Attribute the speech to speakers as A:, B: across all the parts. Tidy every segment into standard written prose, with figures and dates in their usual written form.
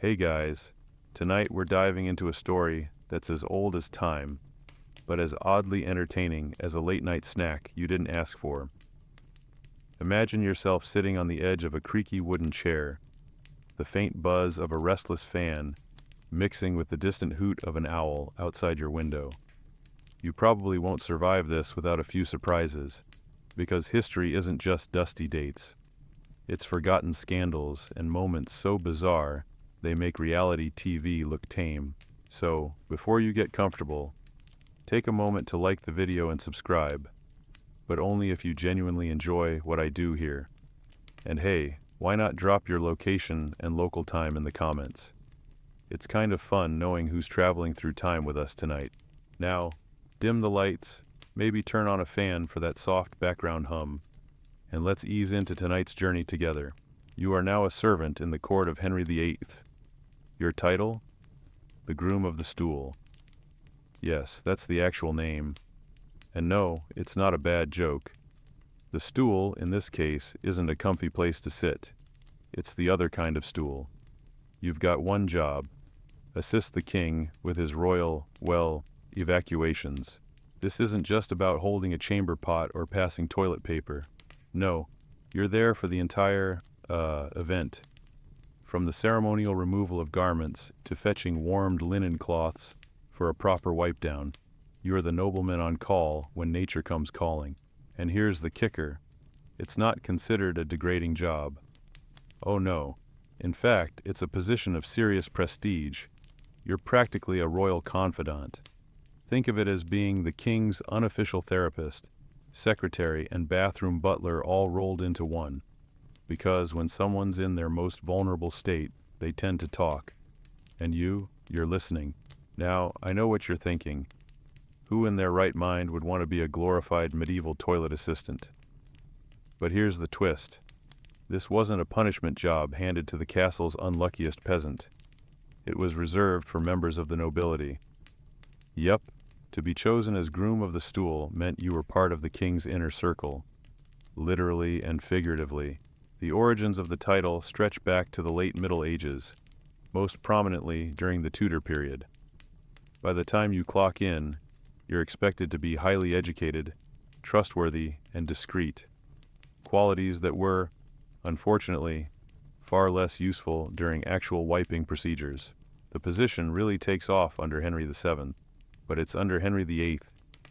A: Hey guys, tonight we're diving into a story that's as old as time, but as oddly entertaining as a late night snack you didn't ask for. Imagine yourself sitting on the edge of a creaky wooden chair, the faint buzz of a restless fan mixing with the distant hoot of an owl outside your window. You probably won't survive this without a few surprises, because history isn't just dusty dates. It's forgotten scandals and moments so bizarre they make reality TV look tame. So, before you get comfortable, take a moment to like the video and subscribe, but only if you genuinely enjoy what I do here. And hey, why not drop your location and local time in the comments? It's kind of fun knowing who's traveling through time with us tonight. Now, dim the lights, maybe turn on a fan for that soft background hum, and let's ease into tonight's journey together. You are now a servant in the court of Henry VIII. Your title? The Groom of the Stool. Yes, that's the actual name. And no, it's not a bad joke. The stool, in this case, isn't a comfy place to sit. It's the other kind of stool. You've got one job: assist the king with his royal, evacuations. This isn't just about holding a chamber pot or passing toilet paper. No, you're there for the entire, event. From the ceremonial removal of garments to fetching warmed linen cloths for a proper wipe down, you are the nobleman on call when nature comes calling. And here's the kicker: it's not considered a degrading job. Oh no. In fact, it's a position of serious prestige. You're practically a royal confidant. Think of it as being the king's unofficial therapist, secretary, and bathroom butler all rolled into one. Because when someone's in their most vulnerable state, they tend to talk. And you're listening. Now, I know what you're thinking. Who in their right mind would want to be a glorified medieval toilet assistant? But here's the twist. This wasn't a punishment job handed to the castle's unluckiest peasant. It was reserved for members of the nobility. Yep, to be chosen as groom of the stool meant you were part of the king's inner circle, literally and figuratively. The origins of the title stretch back to the late Middle Ages, most prominently during the Tudor period. By the time you clock in, you're expected to be highly educated, trustworthy, and discreet, qualities that were, unfortunately, far less useful during actual wiping procedures. The position really takes off under Henry VII, but it's under Henry VIII,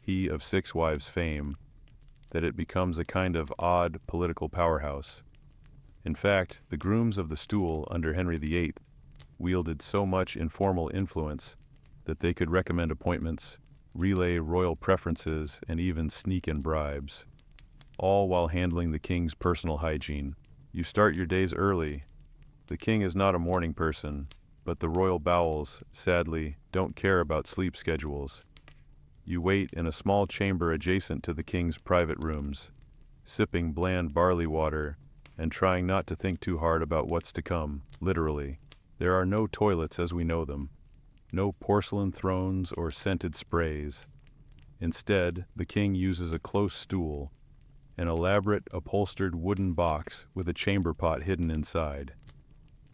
A: he of 6 wives fame, that it becomes a kind of odd political powerhouse. In fact, the grooms of the stool under Henry VIII wielded so much informal influence that they could recommend appointments, relay royal preferences, and even sneak in bribes, all while handling the king's personal hygiene. You start your days early. The king is not a morning person, but the royal bowels, sadly, don't care about sleep schedules. You wait in a small chamber adjacent to the king's private rooms, sipping bland barley water and trying not to think too hard about what's to come, literally. There are no toilets as we know them, no porcelain thrones or scented sprays. Instead, the king uses a close stool, an elaborate upholstered wooden box with a chamber pot hidden inside.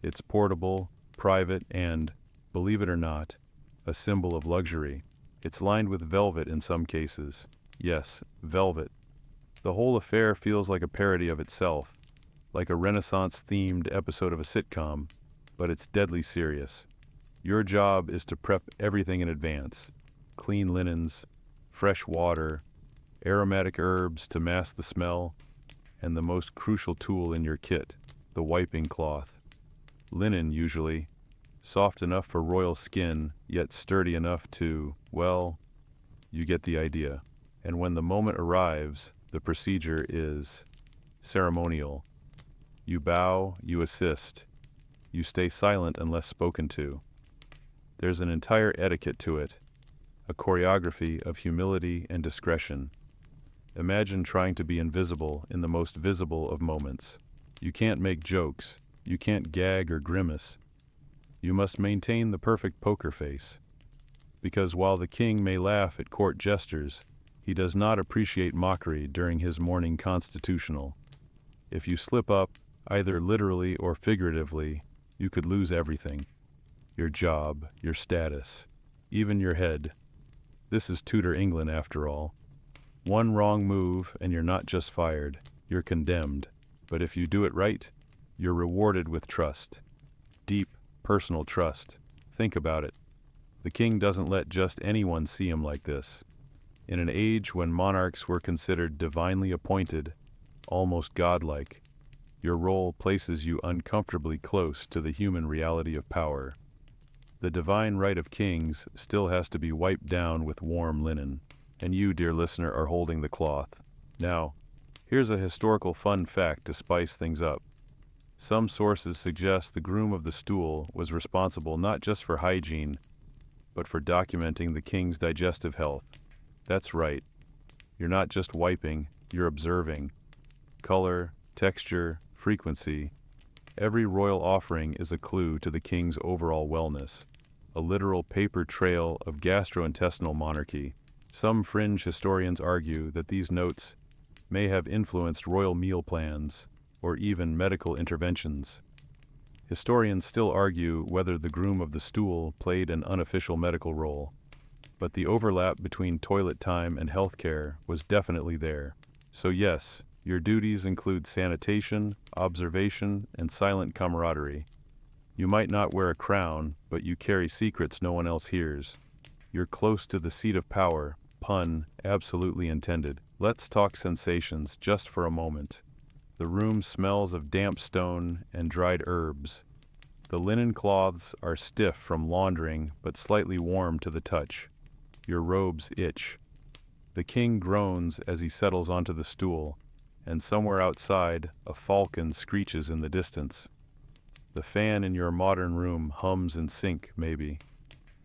A: It's portable, private, and, believe it or not, a symbol of luxury. It's lined with velvet in some cases. Yes, velvet. The whole affair feels like a parody of itself, like a Renaissance-themed episode of a sitcom, but it's deadly serious. Your job is to prep everything in advance: clean linens, fresh water, aromatic herbs to mask the smell, and the most crucial tool in your kit, the wiping cloth. Linen, usually, soft enough for royal skin, yet sturdy enough to, well, you get the idea. And when the moment arrives, the procedure is ceremonial. You bow, you assist. You stay silent unless spoken to. There's an entire etiquette to it, a choreography of humility and discretion. Imagine trying to be invisible in the most visible of moments. You can't make jokes. You can't gag or grimace. You must maintain the perfect poker face. Because while the king may laugh at court jesters, he does not appreciate mockery during his morning constitutional. If you slip up, either literally or figuratively, you could lose everything. your job, your status, even your head. This is Tudor England after all. One wrong move and you're not just fired, you're condemned. But if you do it right, you're rewarded with trust. Deep, personal trust. Think about it. The king doesn't let just anyone see him like this. In an age when monarchs were considered divinely appointed, almost godlike, your role places you uncomfortably close to the human reality of power. The divine right of kings still has to be wiped down with warm linen, and you, dear listener, are holding the cloth. Now, here's a historical fun fact to spice things up. Some sources suggest the groom of the stool was responsible not just for hygiene, but for documenting the king's digestive health. That's right. You're not just wiping, you're observing. Color, texture, frequency. Every royal offering is a clue to the king's overall wellness, a literal paper trail of gastrointestinal monarchy. Some fringe historians argue that these notes may have influenced royal meal plans or even medical interventions. Historians still argue whether the groom of the stool played an unofficial medical role, but the overlap between toilet time and healthcare was definitely there. So yes, your duties include sanitation, observation, and silent camaraderie. You might not wear a crown, but you carry secrets no one else hears. You're close to the seat of power, pun absolutely intended. Let's talk sensations just for a moment. The room smells of damp stone and dried herbs. The linen cloths are stiff from laundering but slightly warm to the touch. Your robes itch. The king groans as he settles onto the stool, and somewhere outside, a falcon screeches in the distance. The fan in your modern room hums in sync, maybe.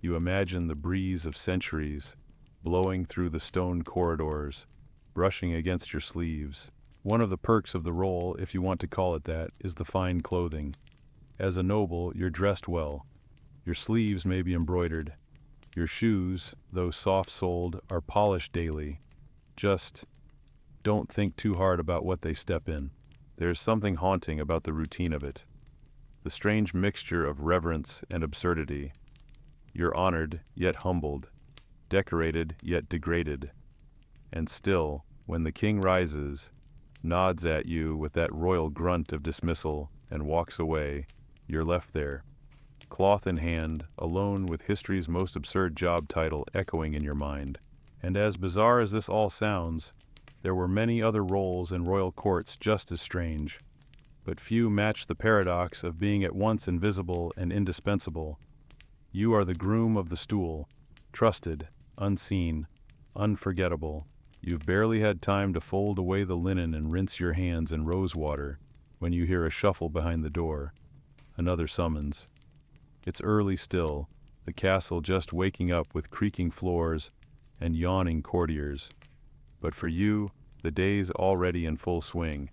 A: You imagine the breeze of centuries, blowing through the stone corridors, brushing against your sleeves. One of the perks of the role, if you want to call it that, is the fine clothing. As a noble, you're dressed well. Your sleeves may be embroidered. Your shoes, though soft-soled, are polished daily. Just don't think too hard about what they step in. There's something haunting about the routine of it. The strange mixture of reverence and absurdity. You're honored, yet humbled. Decorated, yet degraded. And still, when the king rises, nods at you with that royal grunt of dismissal, and walks away, you're left there, cloth in hand, alone with history's most absurd job title echoing in your mind. And as bizarre as this all sounds, there were many other roles in royal courts just as strange, but few match the paradox of being at once invisible and indispensable. You are the groom of the stool, trusted, unseen, unforgettable. You've barely had time to fold away the linen and rinse your hands in rose water when you hear a shuffle behind the door, another summons. It's early still, the castle just waking up with creaking floors and yawning courtiers. But for you, the day's already in full swing.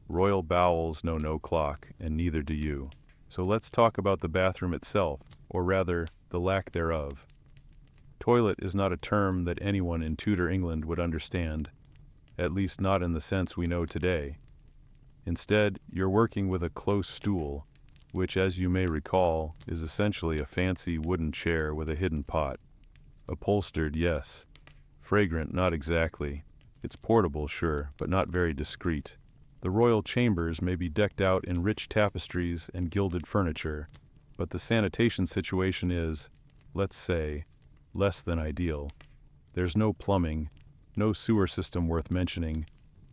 A: Royal bowels know no clock, and neither do you. So let's talk about the bathroom itself, or rather, the lack thereof. Toilet is not a term that anyone in Tudor England would understand, at least not in the sense we know today. Instead, you're working with a close stool, which, as you may recall, is essentially a fancy wooden chair with a hidden pot. Upholstered, yes. Fragrant, not exactly. It's portable, sure, but not very discreet. The royal chambers may be decked out in rich tapestries and gilded furniture, but the sanitation situation is, let's say, less than ideal. There's no plumbing, no sewer system worth mentioning.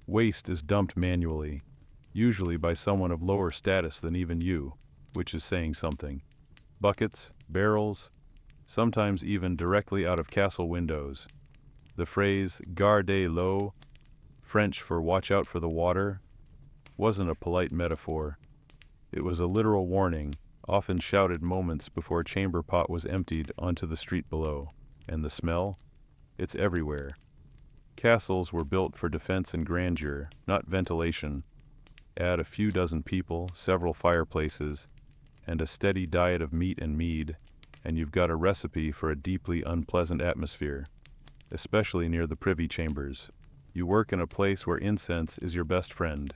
A: Waste is dumped manually, usually by someone of lower status than even you, which is saying something. Buckets, barrels, sometimes even directly out of castle windows. The phrase "gardez l'eau," French for "watch out for the water," wasn't a polite metaphor. It was a literal warning, often shouted moments before a chamber pot was emptied onto the street below. And the smell? It's everywhere. Castles were built for defense and grandeur, not ventilation. Add a few dozen people, several fireplaces, and a steady diet of meat and mead, and you've got a recipe for a deeply unpleasant atmosphere, especially near the privy chambers. You work in a place where incense is your best friend.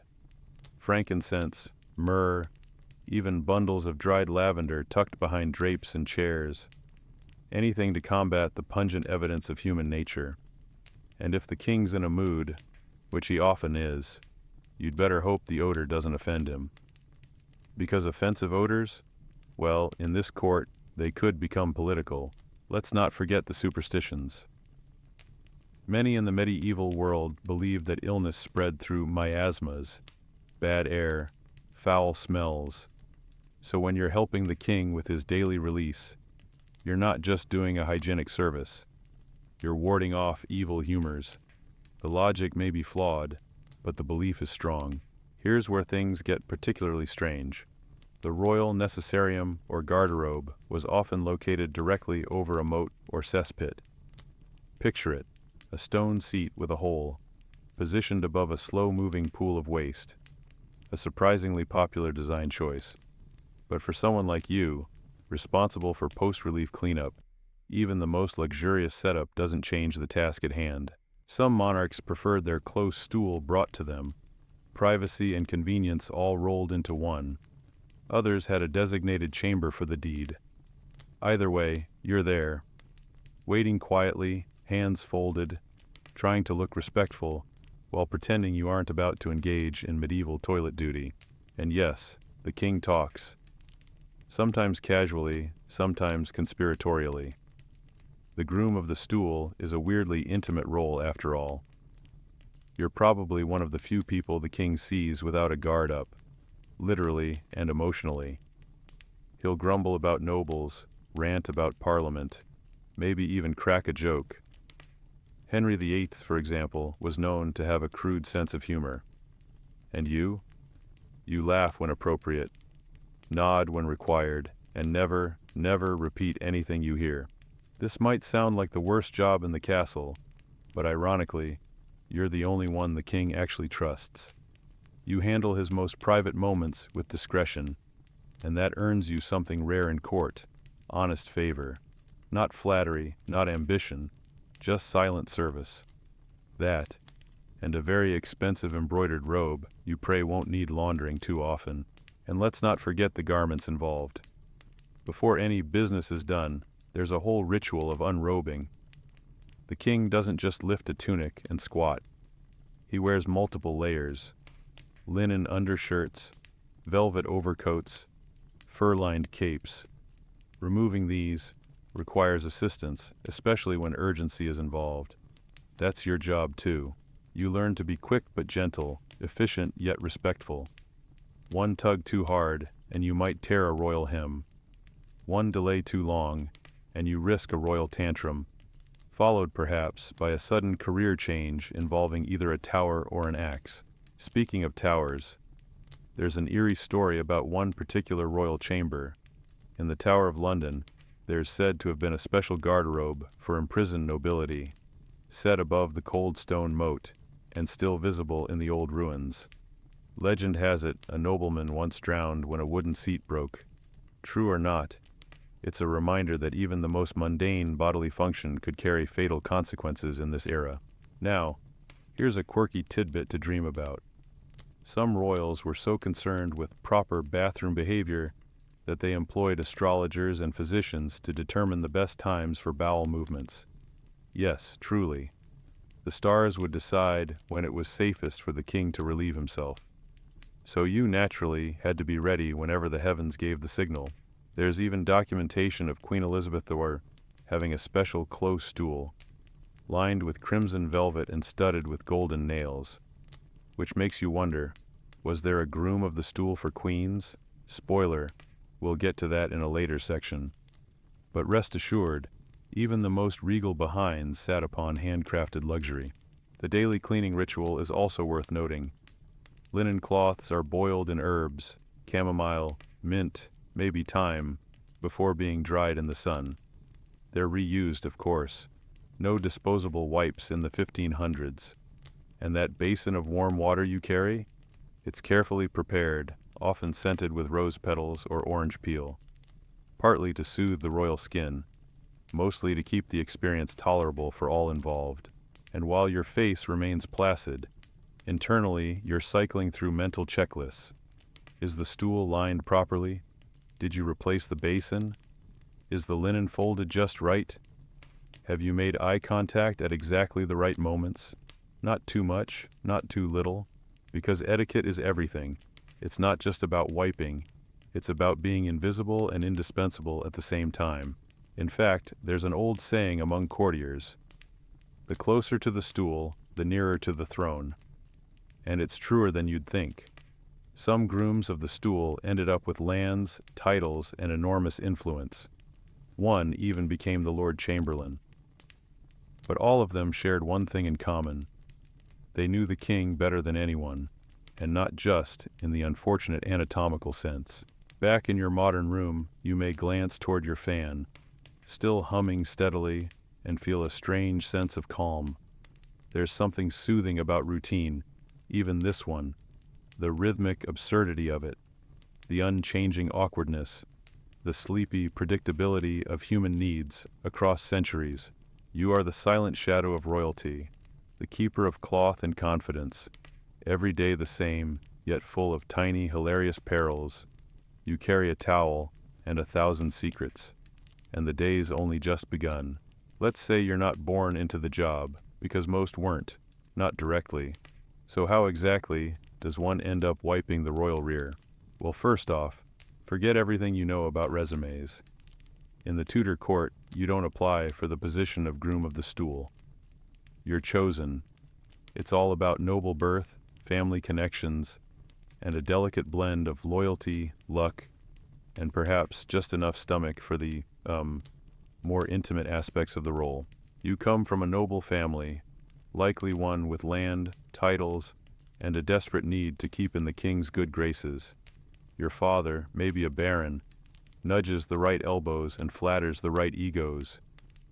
A: Frankincense, myrrh, even bundles of dried lavender tucked behind drapes and chairs. Anything to combat the pungent evidence of human nature. And if the king's in a mood, which he often is, you'd better hope the odor doesn't offend him. Because offensive odors? Well, in this court, they could become political. Let's not forget the superstitions. Many in the medieval world believed that illness spread through miasmas, bad air, foul smells. So when you're helping the king with his daily release, you're not just doing a hygienic service. You're warding off evil humors. The logic may be flawed, but the belief is strong. Here's where things get particularly strange. The royal necessarium or garderobe was often located directly over a moat or cesspit. Picture it, a stone seat with a hole, positioned above a slow-moving pool of waste. A surprisingly popular design choice. But for someone like you, responsible for post-relief cleanup, even the most luxurious setup doesn't change the task at hand. Some monarchs preferred their close stool brought to them, privacy and convenience all rolled into one. Others had a designated chamber for the deed. Either way, you're there, waiting quietly, hands folded, trying to look respectful, while pretending you aren't about to engage in medieval toilet duty. And yes, the king talks. Sometimes casually, sometimes conspiratorially. The groom of the stool is a weirdly intimate role after all. You're probably one of the few people the king sees without a guard up, literally and emotionally. He'll grumble about nobles, rant about parliament, maybe even crack a joke. Henry VIII, for example, was known to have a crude sense of humor. And you? You laugh when appropriate, nod when required, and never repeat anything you hear. This might sound like the worst job in the castle, but ironically, you're the only one the king actually trusts. You handle his most private moments with discretion, and that earns you something rare in court, honest favor. Not flattery, not ambition, just silent service. That, and a very expensive embroidered robe you pray won't need laundering too often. And let's not forget the garments involved. Before any business is done, there's a whole ritual of unrobing. The king doesn't just lift a tunic and squat. He wears multiple layers. Linen undershirts, velvet overcoats, fur-lined capes. Removing these requires assistance, especially when urgency is involved. That's your job too. You learn to be quick but gentle, efficient yet respectful. One tug too hard, and you might tear a royal hem. One delay too long, and you risk a royal tantrum, followed perhaps by a sudden career change involving either a tower or an axe. Speaking of towers, there's an eerie story about one particular royal chamber. In the Tower of London, there's said to have been a special garderobe for imprisoned nobility, set above the cold stone moat, and still visible in the old ruins. Legend has it a nobleman once drowned when a wooden seat broke. True or not, it's a reminder that even the most mundane bodily function could carry fatal consequences in this era. Now, here's a quirky tidbit to dream about. Some royals were so concerned with proper bathroom behavior that they employed astrologers and physicians to determine the best times for bowel movements. Yes, truly. The stars would decide when it was safest for the king to relieve himself. So you naturally had to be ready whenever the heavens gave the signal. There's even documentation of Queen Elizabeth II having a special close stool, lined with crimson velvet and studded with golden nails. Which makes you wonder, was there a groom of the stool for queens? Spoiler, we'll get to that in a later section. But rest assured, even the most regal behinds sat upon handcrafted luxury. The daily cleaning ritual is also worth noting. Linen cloths are boiled in herbs, chamomile, mint, maybe thyme, before being dried in the sun. They're reused, of course. No disposable wipes in the 1500s. And that basin of warm water you carry? It's carefully prepared, often scented with rose petals or orange peel. Partly to soothe the royal skin, mostly to keep the experience tolerable for all involved. And while your face remains placid, internally you're cycling through mental checklists. Is the stool lined properly? Did you replace the basin? Is the linen folded just right? Have you made eye contact at exactly the right moments? Not too much, not too little, because etiquette is everything. It's not just about wiping, it's about being invisible and indispensable at the same time. In fact, there's an old saying among courtiers, the closer to the stool, the nearer to the throne. And it's truer than you'd think. Some grooms of the stool ended up with lands, titles, and enormous influence. One even became the Lord Chamberlain. But all of them shared one thing in common. They knew the king better than anyone, and not just in the unfortunate anatomical sense. Back in your modern room, you may glance toward your fan, still humming steadily, and feel a strange sense of calm. There's something soothing about routine, even this one, the rhythmic absurdity of it, the unchanging awkwardness, the sleepy predictability of human needs across centuries. You are the silent shadow of royalty, the keeper of cloth and confidence, every day the same, yet full of tiny, hilarious perils. You carry a towel and 1,000 secrets, and the day's only just begun. Let's say you're not born into the job, because most weren't, not directly. So how exactly does one end up wiping the royal rear? Well, first off, forget everything you know about resumes. In the Tudor court, you don't apply for the position of groom of the stool. You're chosen. It's all about noble birth, family connections, and a delicate blend of loyalty, luck, and perhaps just enough stomach for the, more intimate aspects of the role. You come from a noble family, likely one with land, titles, and a desperate need to keep in the king's good graces. Your father, maybe a baron, nudges the right elbows and flatters the right egos.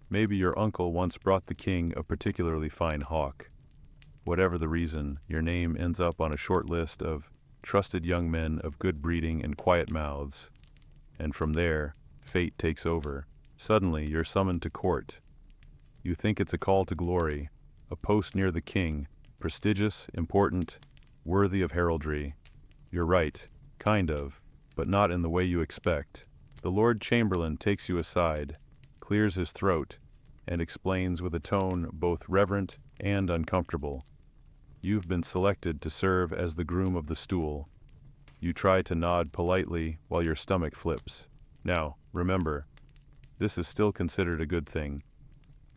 A: Maybe your uncle once brought the king a particularly fine hawk. Whatever the reason, your name ends up on a short list of trusted young men of good breeding and quiet mouths. And from there, fate takes over. Suddenly, you're summoned to court. You think it's a call to glory, a post near the king, prestigious, important, worthy of heraldry. You're right, kind of, but not in the way you expect. The Lord Chamberlain takes you aside, clears his throat, and explains with a tone both reverent and uncomfortable. You've been selected to serve as the groom of the stool. You try to nod politely while your stomach flips. Now, remember, this is still considered a good thing.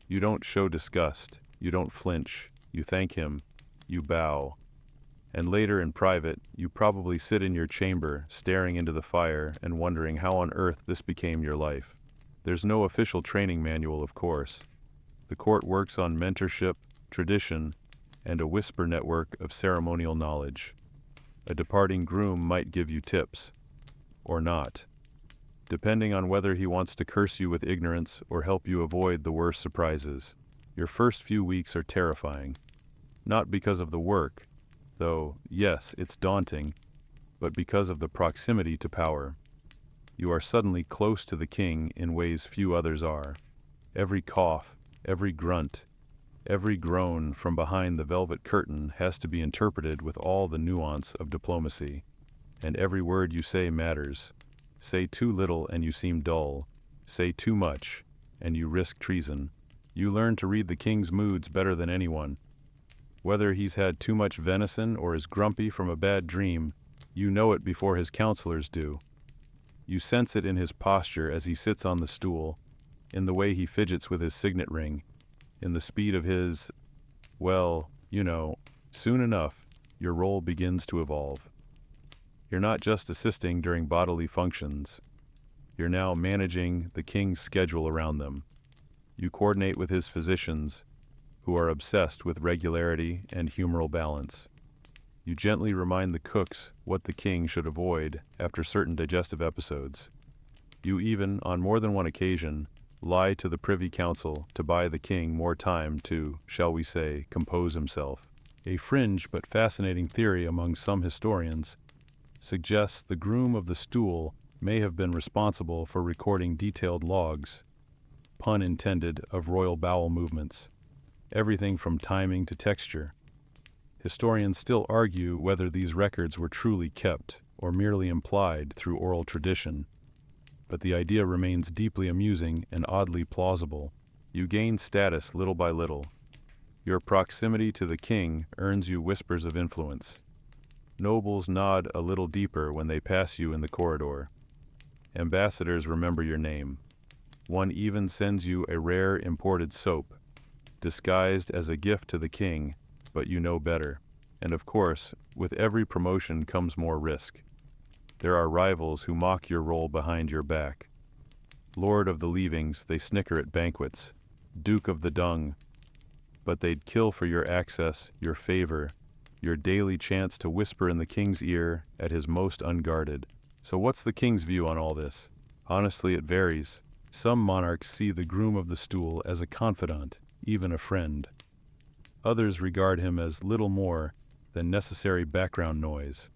A: You don't show disgust, you don't flinch, you thank him, you bow. And later in private, you probably sit in your chamber, staring into the fire and wondering how on earth this became your life. There's no official training manual, of course. The court works on mentorship, tradition, and a whisper network of ceremonial knowledge. A departing groom might give you tips, or not, depending on whether he wants to curse you with ignorance or help you avoid the worst surprises. Your first few weeks are terrifying, not because of the work, though, yes, it's daunting, but because of the proximity to power. You are suddenly close to the king in ways few others are. Every cough, every grunt, every groan from behind the velvet curtain has to be interpreted with all the nuance of diplomacy. And every word you say matters. Say too little and you seem dull. Say too much, and you risk treason. You learn to read the king's moods better than anyone. Whether he's had too much venison or is grumpy from a bad dream, you know it before his counselors do. You sense it in his posture as he sits on the stool, in the way he fidgets with his signet ring, in the speed of his, well, soon enough, your role begins to evolve. You're not just assisting during bodily functions. You're now managing the king's schedule around them. You coordinate with his physicians, who are obsessed with regularity and humoral balance. You gently remind the cooks what the king should avoid after certain digestive episodes. You even, on more than one occasion, lie to the Privy Council to buy the king more time to, shall we say, compose himself. A fringe but fascinating theory among some historians suggests the groom of the stool may have been responsible for recording detailed logs, pun intended, of royal bowel movements, everything from timing to texture. Historians still argue whether these records were truly kept, or merely implied through oral tradition, but the idea remains deeply amusing and oddly plausible. You gain status little by little. Your proximity to the king earns you whispers of influence. Nobles nod a little deeper when they pass you in the corridor. Ambassadors remember your name. One even sends you a rare imported soap, disguised as a gift to the king, but you know better. And of course, with every promotion comes more risk. There are rivals who mock your role behind your back. Lord of the Leavings, they snicker at banquets. Duke of the Dung, but they'd kill for your access, your favor, your daily chance to whisper in the king's ear at his most unguarded. So what's the king's view on all this? Honestly, it varies. Some monarchs see the groom of the stool as a confidant, even a friend. Others regard him as little more than necessary background noise.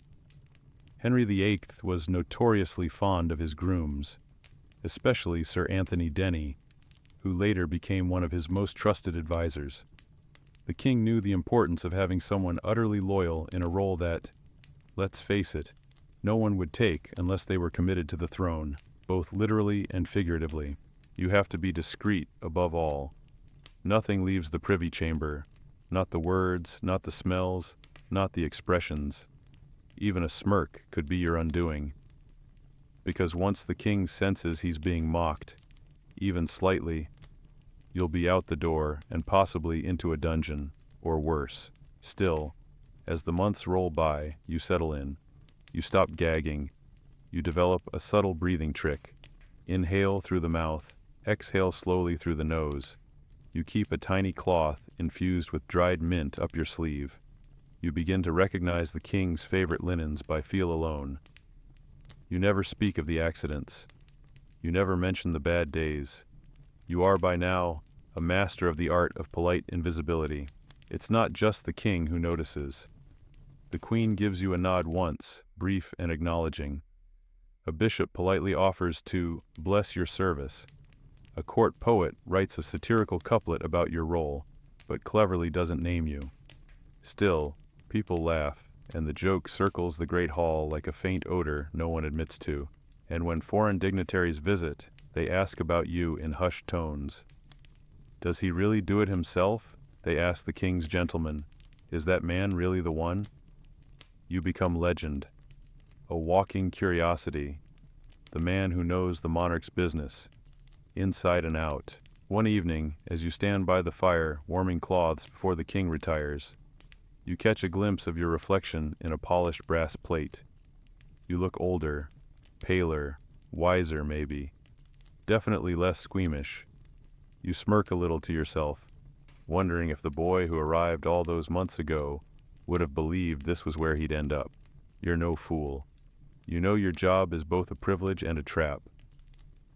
A: Henry VIII was notoriously fond of his grooms, especially Sir Anthony Denny, who later became one of his most trusted advisors. The king knew the importance of having someone utterly loyal in a role that, let's face it, no one would take unless they were committed to the throne, both literally and figuratively. You have to be discreet above all. Nothing leaves the privy chamber, not the words, not the smells, not the expressions. Even a smirk could be your undoing. Because once the king senses he's being mocked, even slightly, you'll be out the door and possibly into a dungeon, or worse. Still, as the months roll by, you settle in. You stop gagging. You develop a subtle breathing trick. Inhale through the mouth, exhale slowly through the nose. You keep a tiny cloth infused with dried mint up your sleeve. You begin to recognize the king's favorite linens by feel alone. You never speak of the accidents. You never mention the bad days. You are by now a master of the art of polite invisibility. It's not just the king who notices. The queen gives you a nod once, brief and acknowledging. A bishop politely offers to bless your service. A court poet writes a satirical couplet about your role, but cleverly doesn't name you. Still, people laugh, and the joke circles the great hall like a faint odor no one admits to. And when foreign dignitaries visit, they ask about you in hushed tones. Does he really do it himself? They ask the king's gentleman. Is that man really the one? You become legend. A walking curiosity. The man who knows the monarch's business, inside and out. One evening, as you stand by the fire warming cloths before the king retires, you catch a glimpse of your reflection in a polished brass plate. You look older, paler, wiser maybe, definitely less squeamish. You smirk a little to yourself, wondering if the boy who arrived all those months ago would have believed this was where he'd end up. You're no fool. You know your job is both a privilege and a trap.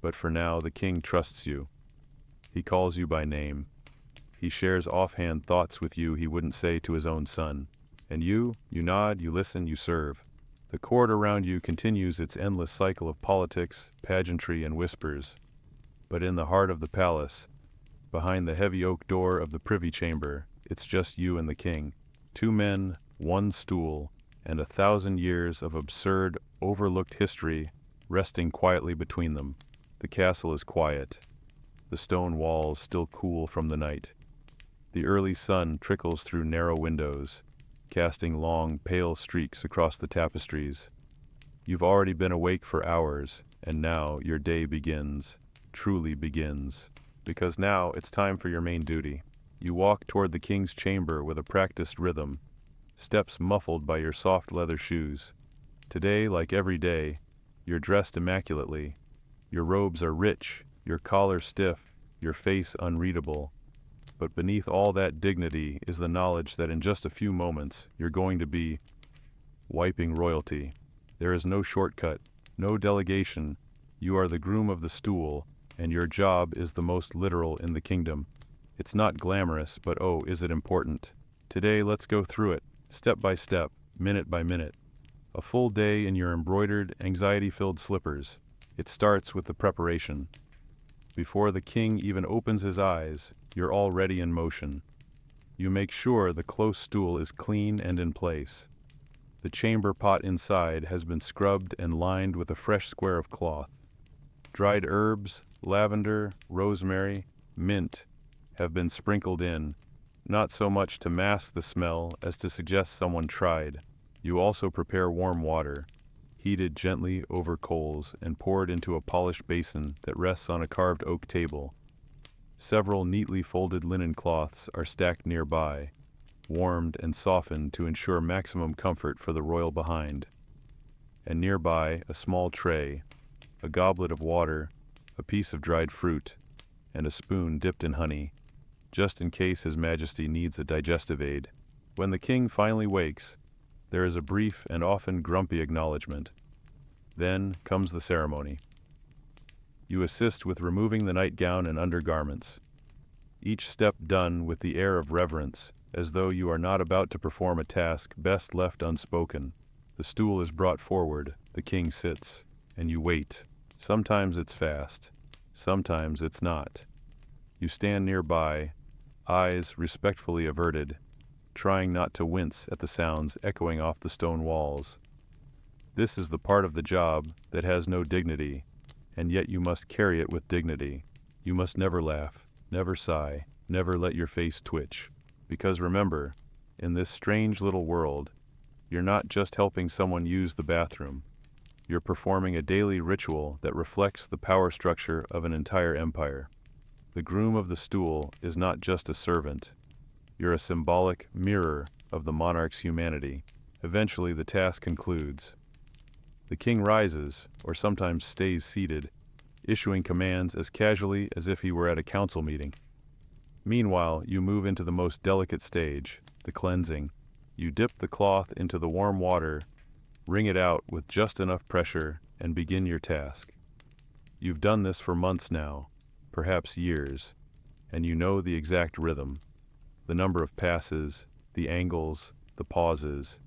A: But for now, the king trusts you. He calls you by name. He shares offhand thoughts with you he wouldn't say to his own son. And you nod, you listen, you serve. The court around you continues its endless cycle of politics, pageantry, and whispers. But in the heart of the palace, behind the heavy oak door of the privy chamber, it's just you and the king. 2 men, 1 stool, and 1,000 years of absurd, overlooked history resting quietly between them. The castle is quiet. The stone walls still cool from the night. The early sun trickles through narrow windows, casting long, pale streaks across the tapestries. You've already been awake for hours, and now your day begins, truly begins. Because now it's time for your main duty. You walk toward the king's chamber with a practiced rhythm, steps muffled by your soft leather shoes. Today, like every day, you're dressed immaculately. Your robes are rich, your collar stiff, your face unreadable. But beneath all that dignity is the knowledge that in just a few moments you're going to be wiping royalty. There is no shortcut, no delegation. You are the groom of the stool, and your job is the most literal in the kingdom. It's not glamorous, but oh, is it important. Today, let's go through it, step by step, minute by minute. A full day in your embroidered, anxiety-filled slippers. It starts with the preparation. Before the king even opens his eyes, you're already in motion. You make sure the close stool is clean and in place. The chamber pot inside has been scrubbed and lined with a fresh square of cloth. Dried herbs, lavender, rosemary, mint have been sprinkled in, not so much to mask the smell as to suggest someone tried. You also prepare warm water, heated gently over coals and poured into a polished basin that rests on a carved oak table. Several neatly folded linen cloths are stacked nearby, warmed and softened to ensure maximum comfort for the royal behind. And nearby, a small tray, a goblet of water, a piece of dried fruit, and a spoon dipped in honey, just in case His Majesty needs a digestive aid. When the king finally wakes, there is a brief and often grumpy acknowledgement. Then comes the ceremony. You assist with removing the nightgown and undergarments, each step done with the air of reverence, as though you are not about to perform a task best left unspoken. The stool is brought forward, the king sits, and you wait. Sometimes it's fast, sometimes it's not. You stand nearby, eyes respectfully averted, trying not to wince at the sounds echoing off the stone walls. This is the part of the job that has no dignity, and yet you must carry it with dignity. You must never laugh, never sigh, never let your face twitch. Because remember, in this strange little world, you're not just helping someone use the bathroom. You're performing a daily ritual that reflects the power structure of an entire empire. The groom of the stool is not just a servant. You're a symbolic mirror of the monarch's humanity. Eventually, the task concludes. The king rises, or sometimes stays seated, issuing commands as casually as if he were at a council meeting. Meanwhile, you move into the most delicate stage, the cleansing. You dip the cloth into the warm water, wring it out with just enough pressure, and begin your task. You've done this for months now, perhaps years, and you know the exact rhythm, the number of passes, the angles, the pauses.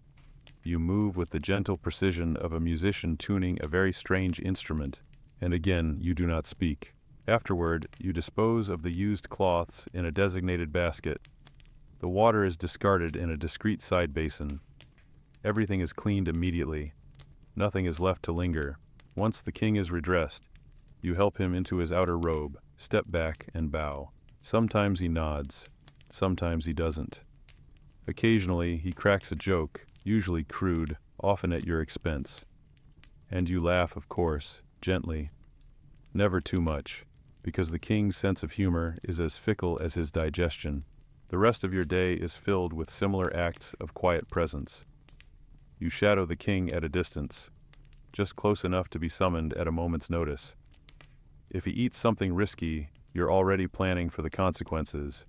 A: You move with the gentle precision of a musician tuning a very strange instrument, and again you do not speak. Afterward, you dispose of the used cloths in a designated basket. The water is discarded in a discreet side basin. Everything is cleaned immediately. Nothing is left to linger. Once the king is redressed, you help him into his outer robe, step back, and bow. Sometimes he nods, sometimes he doesn't. Occasionally, he cracks a joke, usually crude, often at your expense. And you laugh, of course, gently. Never too much, because the king's sense of humor is as fickle as his digestion. The rest of your day is filled with similar acts of quiet presence. You shadow the king at a distance, just close enough to be summoned at a moment's notice. If he eats something risky, you're already planning for the consequences.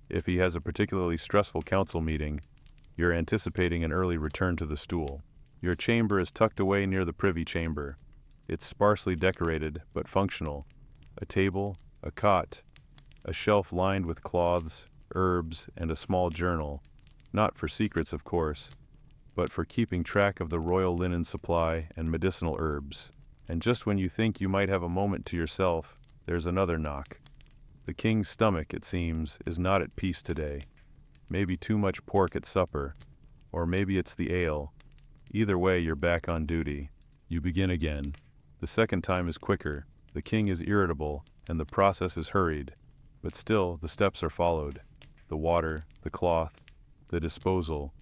A: If he has a particularly stressful council meeting, you're anticipating an early return to the stool. Your chamber is tucked away near the privy chamber. It's sparsely decorated, but functional. A table, a cot, a shelf lined with cloths, herbs, and a small journal, not for secrets, of course, but for keeping track of the royal linen supply and medicinal herbs. And just when you think you might have a moment to yourself, there's another knock. The king's stomach, it seems, is not at peace today. Maybe too much pork at supper, or maybe it's the ale. Either way, you're back on duty. You begin again. The second time is quicker. The king is irritable, and the process is hurried, but still the steps are followed. The water, the cloth, the disposal,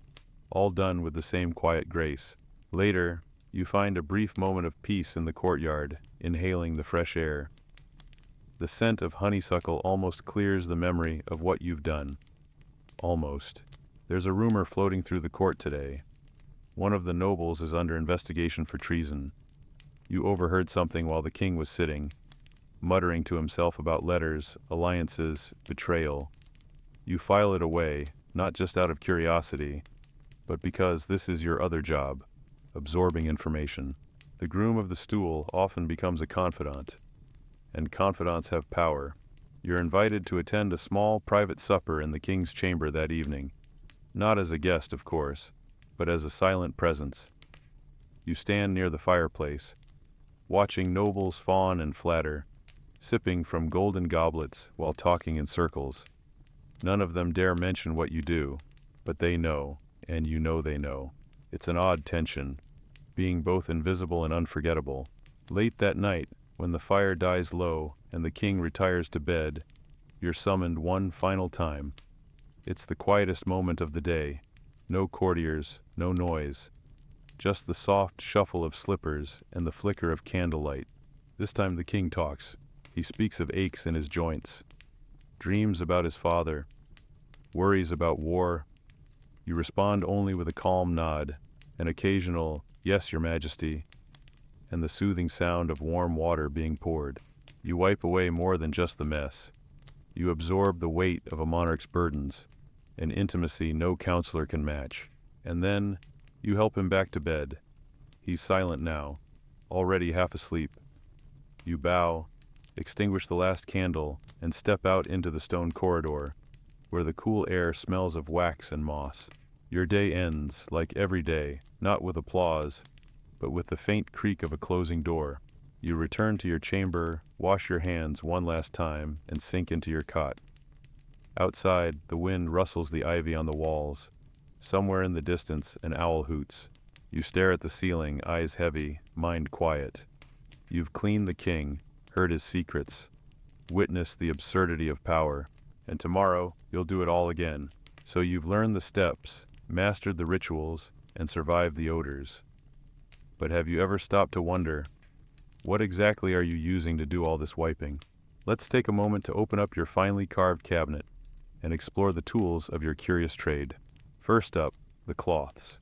A: all done with the same quiet grace. Later, you find a brief moment of peace in the courtyard, inhaling the fresh air. The scent of honeysuckle almost clears the memory of what you've done. Almost. There's a rumor floating through the court today. One of the nobles is under investigation for treason. You overheard something while the king was sitting, muttering to himself about letters, alliances, betrayal. You file it away, not just out of curiosity, but because this is your other job, absorbing information. The groom of the stool often becomes a confidant, and confidants have power. You're invited to attend a small private supper in the king's chamber that evening, not as a guest, of course, but as a silent presence. You stand near the fireplace, watching nobles fawn and flatter, sipping from golden goblets while talking in circles. None of them dare mention what you do, but they know, and you know they know. It's an odd tension, being both invisible and unforgettable. Late that night, when the fire dies low and the king retires to bed, you're summoned one final time. It's the quietest moment of the day. No courtiers, no noise. Just the soft shuffle of slippers and the flicker of candlelight. This time the king talks. He speaks of aches in his joints, dreams about his father, worries about war. You respond only with a calm nod, an occasional, "Yes, Your Majesty," and the soothing sound of warm water being poured. You wipe away more than just the mess. You absorb the weight of a monarch's burdens, an intimacy no counselor can match. And then, you help him back to bed. He's silent now, already half asleep. You bow, extinguish the last candle, and step out into the stone corridor, where the cool air smells of wax and moss. Your day ends, like every day, not with applause, but with the faint creak of a closing door. You return to your chamber, wash your hands one last time, and sink into your cot. Outside, the wind rustles the ivy on the walls. Somewhere in the distance, an owl hoots. You stare at the ceiling, eyes heavy, mind quiet. You've cleaned the king, heard his secrets, witnessed the absurdity of power, and tomorrow you'll do it all again. So you've learned the steps, mastered the rituals, and survived the odors. But have you ever stopped to wonder, what exactly are you using to do all this wiping? Let's take a moment to open up your finely carved cabinet and explore the tools of your curious trade. First up, the cloths.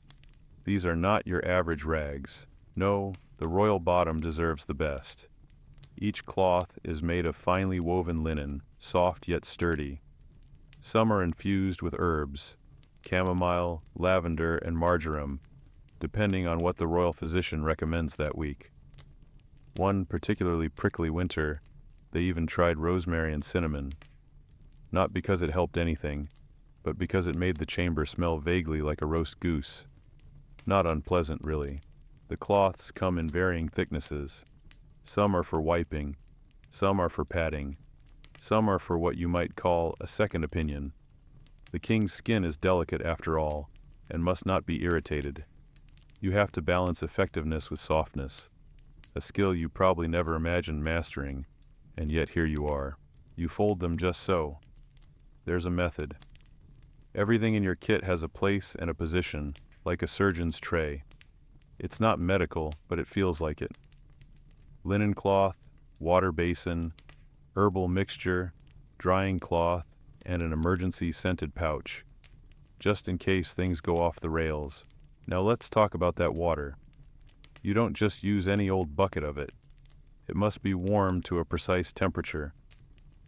A: These are not your average rags. No, the royal bottom deserves the best. Each cloth is made of finely woven linen, soft yet sturdy. Some are infused with herbs, chamomile, lavender, and marjoram, depending on what the royal physician recommends that week. One particularly prickly winter, they even tried rosemary and cinnamon. Not because it helped anything, but because it made the chamber smell vaguely like a roast goose. Not unpleasant, really. The cloths come in varying thicknesses. Some are for wiping, some are for padding, some are for what you might call a second opinion. The king's skin is delicate after all, and must not be irritated. You have to balance effectiveness with softness, a skill you probably never imagined mastering, and yet here you are. You fold them just so. There's a method. Everything in your kit has a place and a position, like a surgeon's tray. It's not medical, but it feels like it. Linen cloth, water basin, herbal mixture, drying cloth, and an emergency scented pouch, just in case things go off the rails. Now let's talk about that water. You don't just use any old bucket of it. It must be warmed to a precise temperature.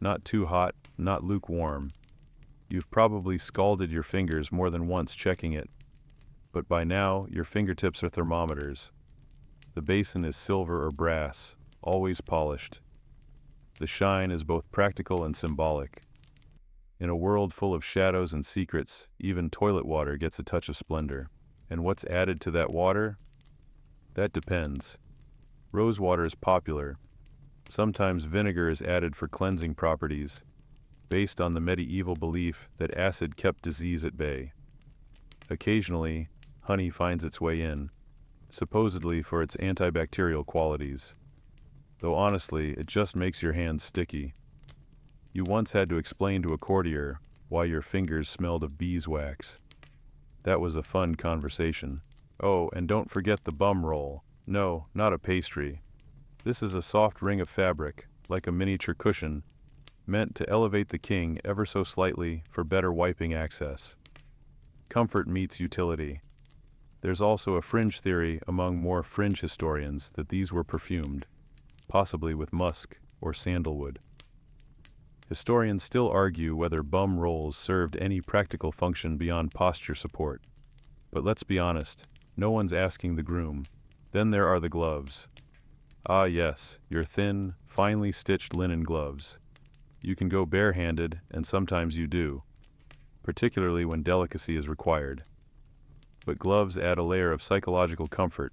A: Not too hot, not lukewarm. You've probably scalded your fingers more than once checking it, but by now your fingertips are thermometers. The basin is silver or brass, always polished. The shine is both practical and symbolic. In a world full of shadows and secrets, even toilet water gets a touch of splendor. And what's added to that water? That depends. Rose water is popular. Sometimes vinegar is added for cleansing properties, based on the medieval belief that acid kept disease at bay. Occasionally, honey finds its way in, supposedly for its antibacterial qualities. Though honestly, it just makes your hands sticky. You once had to explain to a courtier why your fingers smelled of beeswax. That was a fun conversation. Oh, and don't forget the bum roll. No, not a pastry. This is a soft ring of fabric, like a miniature cushion, meant to elevate the king ever so slightly for better wiping access. Comfort meets utility. There's also a fringe theory among more fringe historians that these were perfumed, possibly with musk or sandalwood. Historians still argue whether bum rolls served any practical function beyond posture support. But let's be honest, no one's asking the groom. Then there are the gloves. Ah yes, your thin, finely stitched linen gloves. You can go barehanded, and sometimes you do, particularly when delicacy is required. But gloves add a layer of psychological comfort,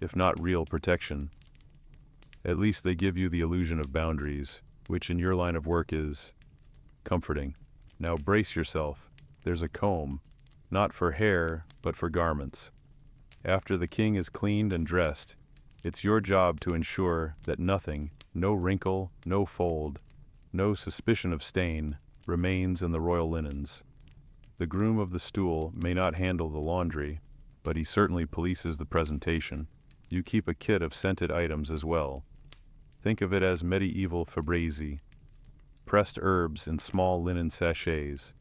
A: if not real protection. At least they give you the illusion of boundaries, which in your line of work is comforting. Now brace yourself. There's a comb, not for hair, but for garments. After the king is cleaned and dressed, it's your job to ensure that nothing, no wrinkle, no fold, no suspicion of stain, remains in the royal linens. The groom of the stool may not handle the laundry, but he certainly polices the presentation. You keep a kit of scented items as well. Think of it as medieval Fabrizi, pressed herbs in small linen sachets,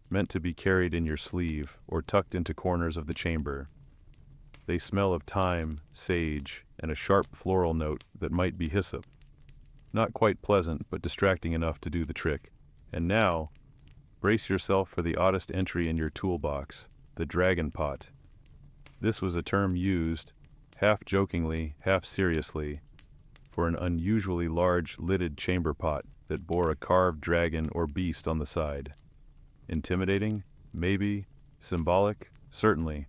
A: meant to be carried in your sleeve or tucked into corners of the chamber. They smell of thyme, sage, and a sharp floral note that might be hyssop. Not quite pleasant, but distracting enough to do the trick. And now, brace yourself for the oddest entry in your toolbox, the dragon pot. This was a term used, half jokingly, half seriously, for an unusually large lidded chamber pot that bore a carved dragon or beast on the side. Intimidating? Maybe. Symbolic? Certainly.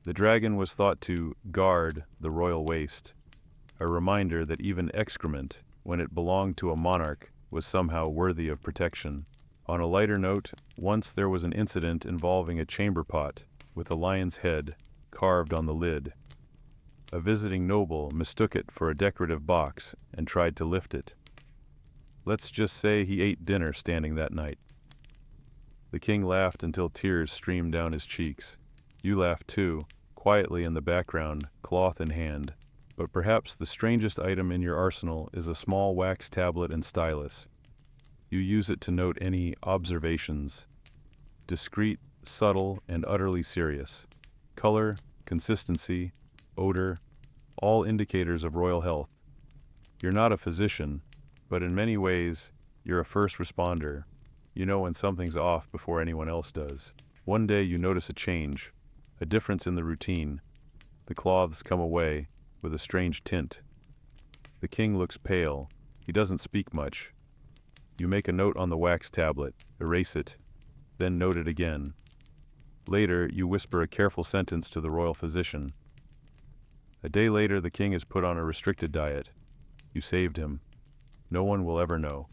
A: The dragon was thought to guard the royal waste, a reminder that even excrement, when it belonged to a monarch, was somehow worthy of protection. On a lighter note, once there was an incident involving a chamber pot with a lion's head carved on the lid. A visiting noble mistook it for a decorative box and tried to lift it. Let's just say he ate dinner standing that night. The king laughed until tears streamed down his cheeks. You laughed too, quietly in the background, cloth in hand. But perhaps the strangest item in your arsenal is a small wax tablet and stylus. You use it to note any observations. Discreet, subtle, and utterly serious. Color, consistency, odor, all indicators of royal health. You're not a physician, but in many ways, you're a first responder. You know when something's off before anyone else does. One day you notice a change, a difference in the routine. The cloths come away with a strange tint. The king looks pale. He doesn't speak much. You make a note on the wax tablet, erase it, then note it again. Later, you whisper a careful sentence to the royal physician. A day later, the king is put on a restricted diet. You saved him. No one will ever know,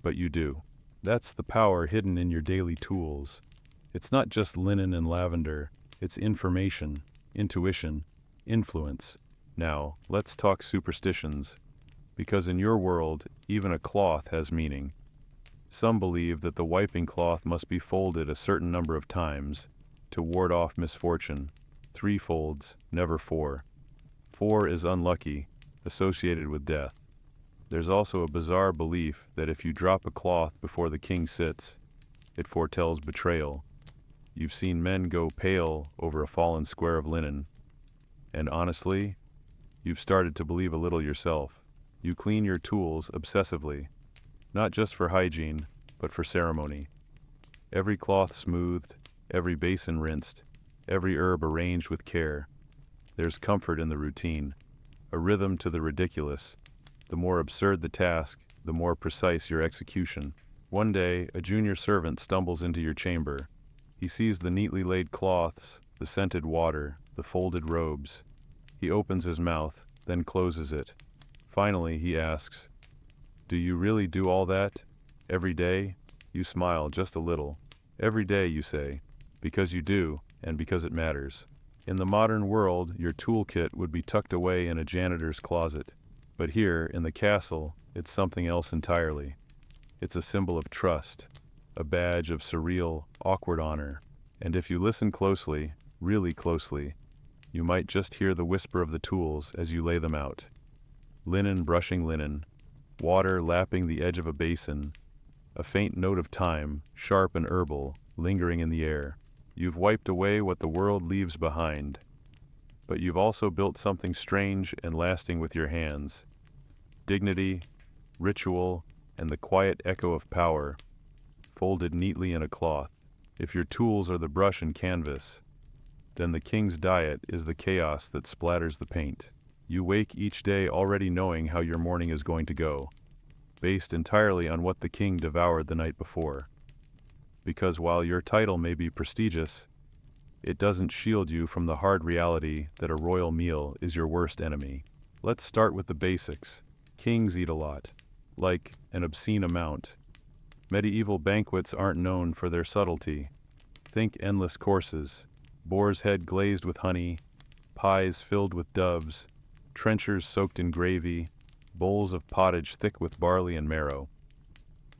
A: but you do. That's the power hidden in your daily tools. It's not just linen and lavender, it's information, intuition, influence. Now, let's talk superstitions, because in your world, even a cloth has meaning. Some believe that the wiping cloth must be folded a certain number of times to ward off misfortune. 3 folds, never 4. 4 is unlucky, associated with death. There's also a bizarre belief that if you drop a cloth before the king sits, it foretells betrayal. You've seen men go pale over a fallen square of linen. And honestly, you've started to believe a little yourself. You clean your tools obsessively, not just for hygiene, but for ceremony. Every cloth smoothed, every basin rinsed, every herb arranged with care. There's comfort in the routine, a rhythm to the ridiculous. The more absurd the task, the more precise your execution. One day, a junior servant stumbles into your chamber. He sees the neatly laid cloths, the scented water, the folded robes. He opens his mouth, then closes it. Finally, he asks, "Do you really do all that? Every day?" You smile just a little. "Every day," you say, "because you do, and because it matters." In the modern world, your toolkit would be tucked away in a janitor's closet. But here, in the castle, it's something else entirely. It's a symbol of trust, a badge of surreal, awkward honor. And if you listen closely, really closely, you might just hear the whisper of the tools as you lay them out. Linen brushing linen, water lapping the edge of a basin, a faint note of thyme, sharp and herbal, lingering in the air. You've wiped away what the world leaves behind. But you've also built something strange and lasting with your hands. Dignity, ritual, and the quiet echo of power, folded neatly in a cloth. If your tools are the brush and canvas, then the king's diet is the chaos that splatters the paint. You wake each day already knowing how your morning is going to go, based entirely on what the king devoured the night before. Because while your title may be prestigious, it doesn't shield you from the hard reality that a royal meal is your worst enemy. Let's start with the basics. Kings eat a lot, like an obscene amount. Medieval banquets aren't known for their subtlety. Think endless courses, boar's head glazed with honey, pies filled with doves, trenchers soaked in gravy, bowls of pottage thick with barley and marrow.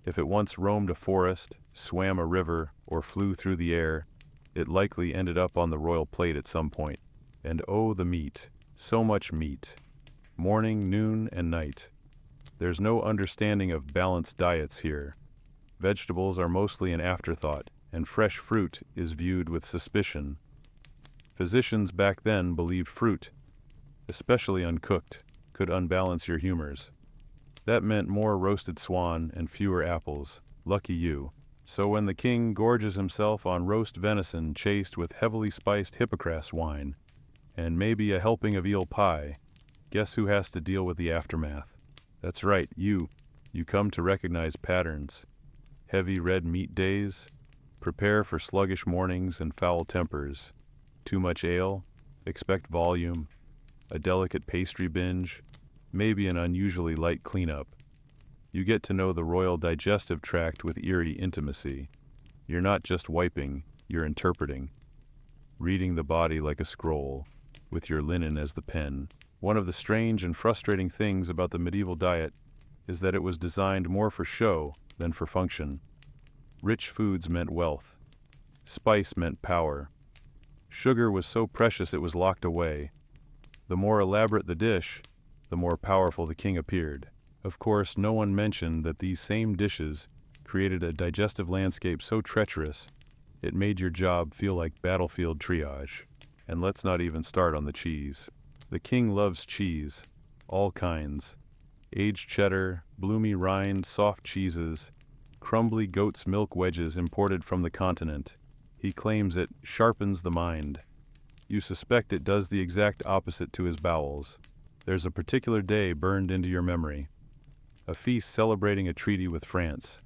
A: If it once roamed a forest, swam a river, or flew through the air, it likely ended up on the royal plate at some point. And oh, the meat, so much meat. Morning, noon, and night. There's no understanding of balanced diets here. Vegetables are mostly an afterthought, and fresh fruit is viewed with suspicion. Physicians back then believed fruit, especially uncooked, could unbalance your humors. That meant more roasted swan and fewer apples. Lucky you. So when the king gorges himself on roast venison chased with heavily spiced Hippocras wine, and maybe a helping of eel pie, guess who has to deal with the aftermath? That's right, you. You come to recognize patterns. Heavy red meat days. Prepare for sluggish mornings and foul tempers. Too much ale. Expect volume. A delicate pastry binge. Maybe an unusually light cleanup. You get to know the royal digestive tract with eerie intimacy. You're not just wiping, you're interpreting. Reading the body like a scroll, with your linen as the pen. One of the strange and frustrating things about the medieval diet is that it was designed more for show than for function. Rich foods meant wealth. Spice meant power. Sugar was so precious it was locked away. The more elaborate the dish, the more powerful the king appeared. Of course, no one mentioned that these same dishes created a digestive landscape so treacherous, it made your job feel like battlefield triage. And let's not even start on the cheese. The king loves cheese, all kinds. Aged cheddar, bloomy rind, soft cheeses, crumbly goat's milk wedges imported from the continent. He claims it sharpens the mind. You suspect it does the exact opposite to his bowels. There's a particular day burned into your memory. A feast celebrating a treaty with France.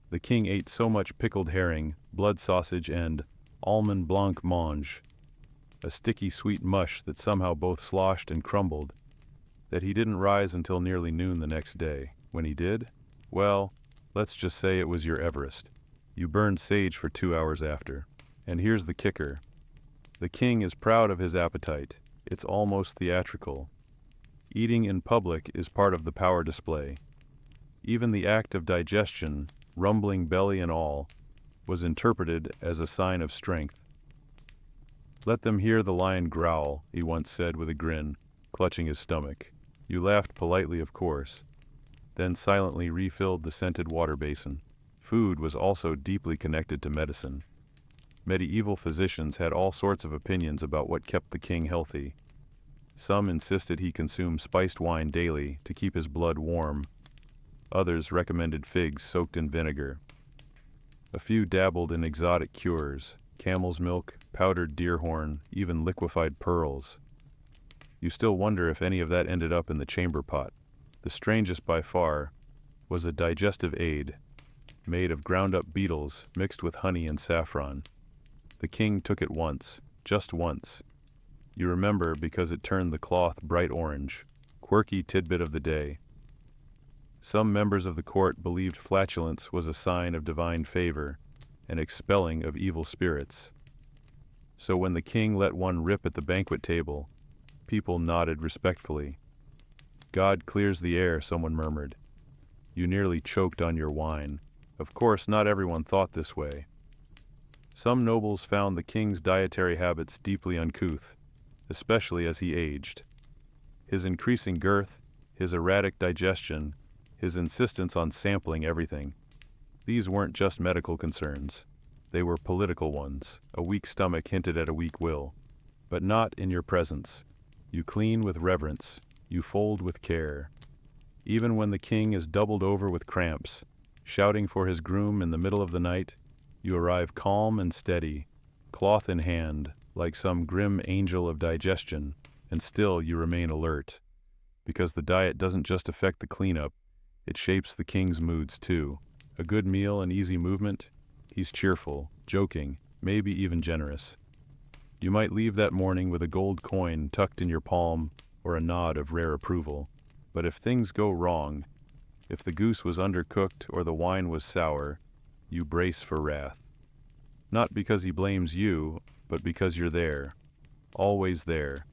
A: The king ate so much pickled herring, blood sausage, and almond blanc mange, a sticky sweet mush that somehow both sloshed and crumbled, that he didn't rise until nearly noon the next day. When he did, well, let's just say it was your Everest. You burned sage for 2 hours after. And here's the kicker. The king is proud of his appetite. It's almost theatrical. Eating in public is part of the power display. Even the act of digestion, rumbling belly and all, was interpreted as a sign of strength. "Let them hear the lion growl," he once said with a grin, clutching his stomach. You laughed politely, of course, then silently refilled the scented water basin. Food was also deeply connected to medicine. Medieval physicians had all sorts of opinions about what kept the king healthy. Some insisted he consume spiced wine daily to keep his blood warm. Others recommended figs soaked in vinegar. A few dabbled in exotic cures, camel's milk, powdered deer horn, even liquefied pearls. You still wonder if any of that ended up in the chamber pot. The strangest by far was a digestive aid, made of ground-up beetles mixed with honey and saffron. The king took it once, just once. You remember because it turned the cloth bright orange. Quirky tidbit of the day. Some members of the court believed flatulence was a sign of divine favor, an expelling of evil spirits. So when the king let one rip at the banquet table, people nodded respectfully. "God clears the air," someone murmured. You nearly choked on your wine. Of course, not everyone thought this way. Some nobles found the king's dietary habits deeply uncouth, especially as he aged. His increasing girth, his erratic digestion, his insistence on sampling everything. These weren't just medical concerns. They were political ones. A weak stomach hinted at a weak will. But not in your presence. You clean with reverence. You fold with care. Even when the king is doubled over with cramps, shouting for his groom in the middle of the night, you arrive calm and steady, cloth in hand, like some grim angel of digestion, and still you remain alert. Because the diet doesn't just affect the cleanup, it shapes the king's moods too. A good meal and easy movement, he's cheerful, joking, maybe even generous. You might leave that morning with a gold coin tucked in your palm or a nod of rare approval. But if things go wrong, if the goose was undercooked or the wine was sour, you brace for wrath. Not because he blames you, but because you're there. always there.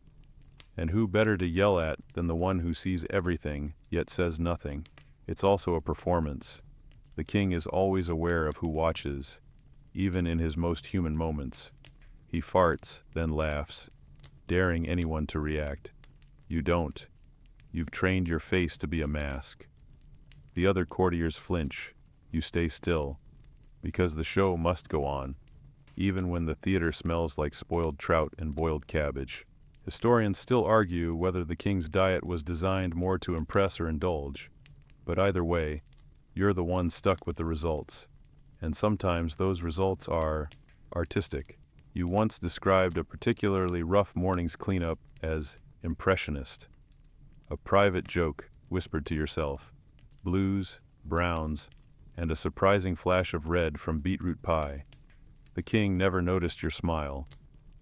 A: And who better to yell at than the one who sees everything, yet says nothing? It's also a performance. The king is always aware of who watches, even in his most human moments. He farts, then laughs, daring anyone to react. You don't. You've trained your face to be a mask. The other courtiers flinch. You stay still, because the show must go on, even when the theater smells like spoiled trout and boiled cabbage. Historians still argue whether the king's diet was designed more to impress or indulge, but either way, you're the one stuck with the results. And sometimes those results are artistic. You once described a particularly rough morning's cleanup as impressionist. A private joke, whispered to yourself. Blues, browns, and a surprising flash of red from beetroot pie. The king never noticed your smile,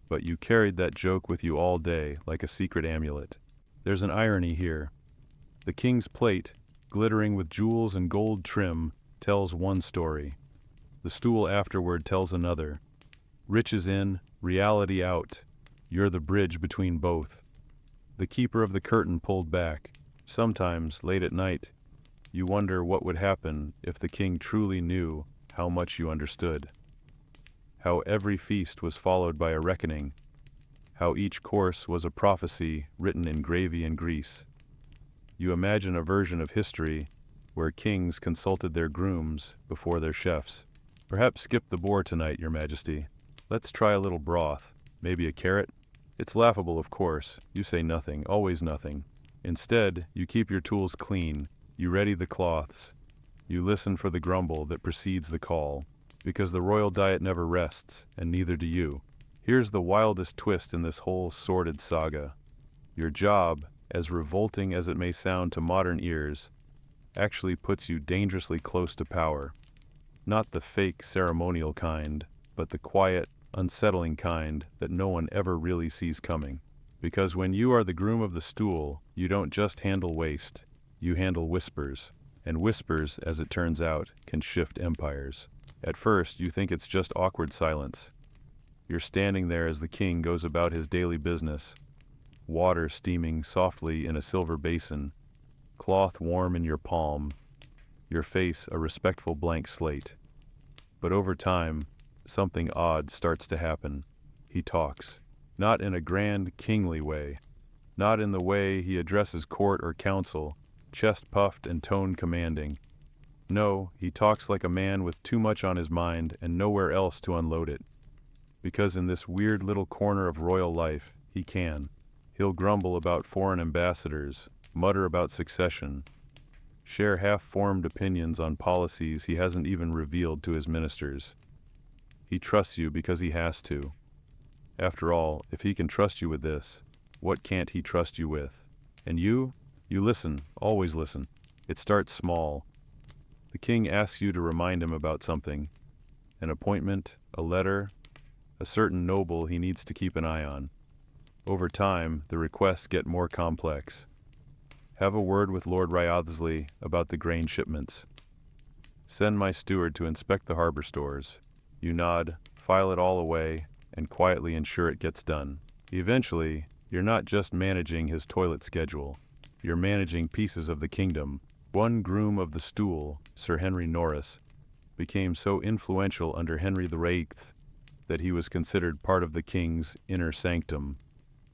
A: but you carried that joke with you all day like a secret amulet. There's an irony here. The king's plate, glittering with jewels and gold trim, tells one story. The stool afterward tells another. Riches in, reality out. You're the bridge between both. The keeper of the curtain pulled back. Sometimes, late at night, you wonder what would happen if the king truly knew how much you understood. How every feast was followed by a reckoning. How each course was a prophecy written in gravy and grease. You imagine a version of history where kings consulted their grooms before their chefs. Perhaps skip the boar tonight, Your Majesty. Let's try a little broth, maybe a carrot. It's laughable, of course. You say nothing, always nothing. Instead, you keep your tools clean, you ready the cloths, you listen for the grumble that precedes the call, because the royal diet never rests, and neither do you. Here's the wildest twist in this whole sordid saga. Your job, as revolting as it may sound to modern ears, actually puts you dangerously close to power. Not the fake ceremonial kind, but the quiet, unsettling kind that no one ever really sees coming. Because when you are the groom of the stool, you don't just handle waste, you handle whispers. And whispers, as it turns out, can shift empires. At first, you think it's just awkward silence. You're standing there as the king goes about his daily business. Water steaming softly in a silver basin, cloth warm in your palm, your face a respectful blank slate. But over time, something odd starts to happen. He talks. Not in a grand, kingly way. Not in the way he addresses court or council, chest puffed and tone commanding. No, he talks like a man with too much on his mind and nowhere else to unload it. Because in this weird little corner of royal life, he can. He'll grumble about foreign ambassadors, mutter about succession, share half-formed opinions on policies he hasn't even revealed to his ministers. He trusts you because he has to. After all, if he can trust you with this, what can't he trust you with? And you listen, always listen. It starts small. The king asks you to remind him about something. An appointment, a letter, a certain noble he needs to keep an eye on. Over time, the requests get more complex. Have a word with Lord Wriothesley about the grain shipments. Send my steward to inspect the harbor stores. You nod, file it all away, and quietly ensure it gets done. Eventually, you're not just managing his toilet schedule. You're managing pieces of the kingdom. One groom of the stool, Sir Henry Norris, became so influential under Henry VIII that he was considered part of the king's inner sanctum.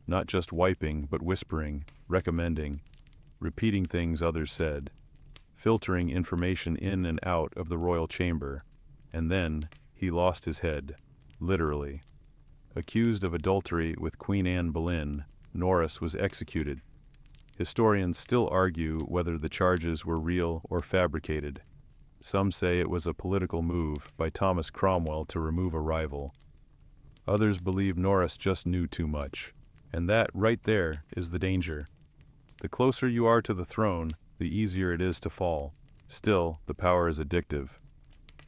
A: Not just wiping, but whispering, recommending, repeating things others said, filtering information in and out of the royal chamber. And then he lost his head, literally. Accused of adultery with Queen Anne Boleyn, Norris was executed. Historians still argue whether the charges were real or fabricated. Some say it was a political move by Thomas Cromwell to remove a rival. Others believe Norris just knew too much. And that, right there, is the danger. The closer you are to the throne, the easier it is to fall. Still, the power is addictive.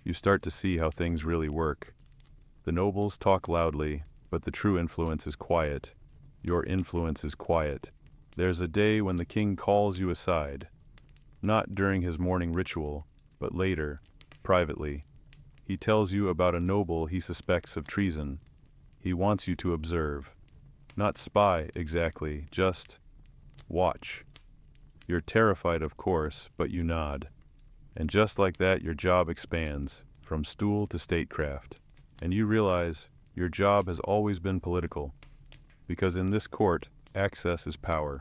A: You start to see how things really work. The nobles talk loudly, but the true influence is quiet. Your influence is quiet. There's a day when the king calls you aside. Not during his morning ritual, but later, privately. He tells you about a noble he suspects of treason. He wants you to observe. Not spy, exactly, just watch. You're terrified, of course, but you nod. And just like that, your job expands, from stool to statecraft. And you realize your job has always been political. Because in this court, access is power.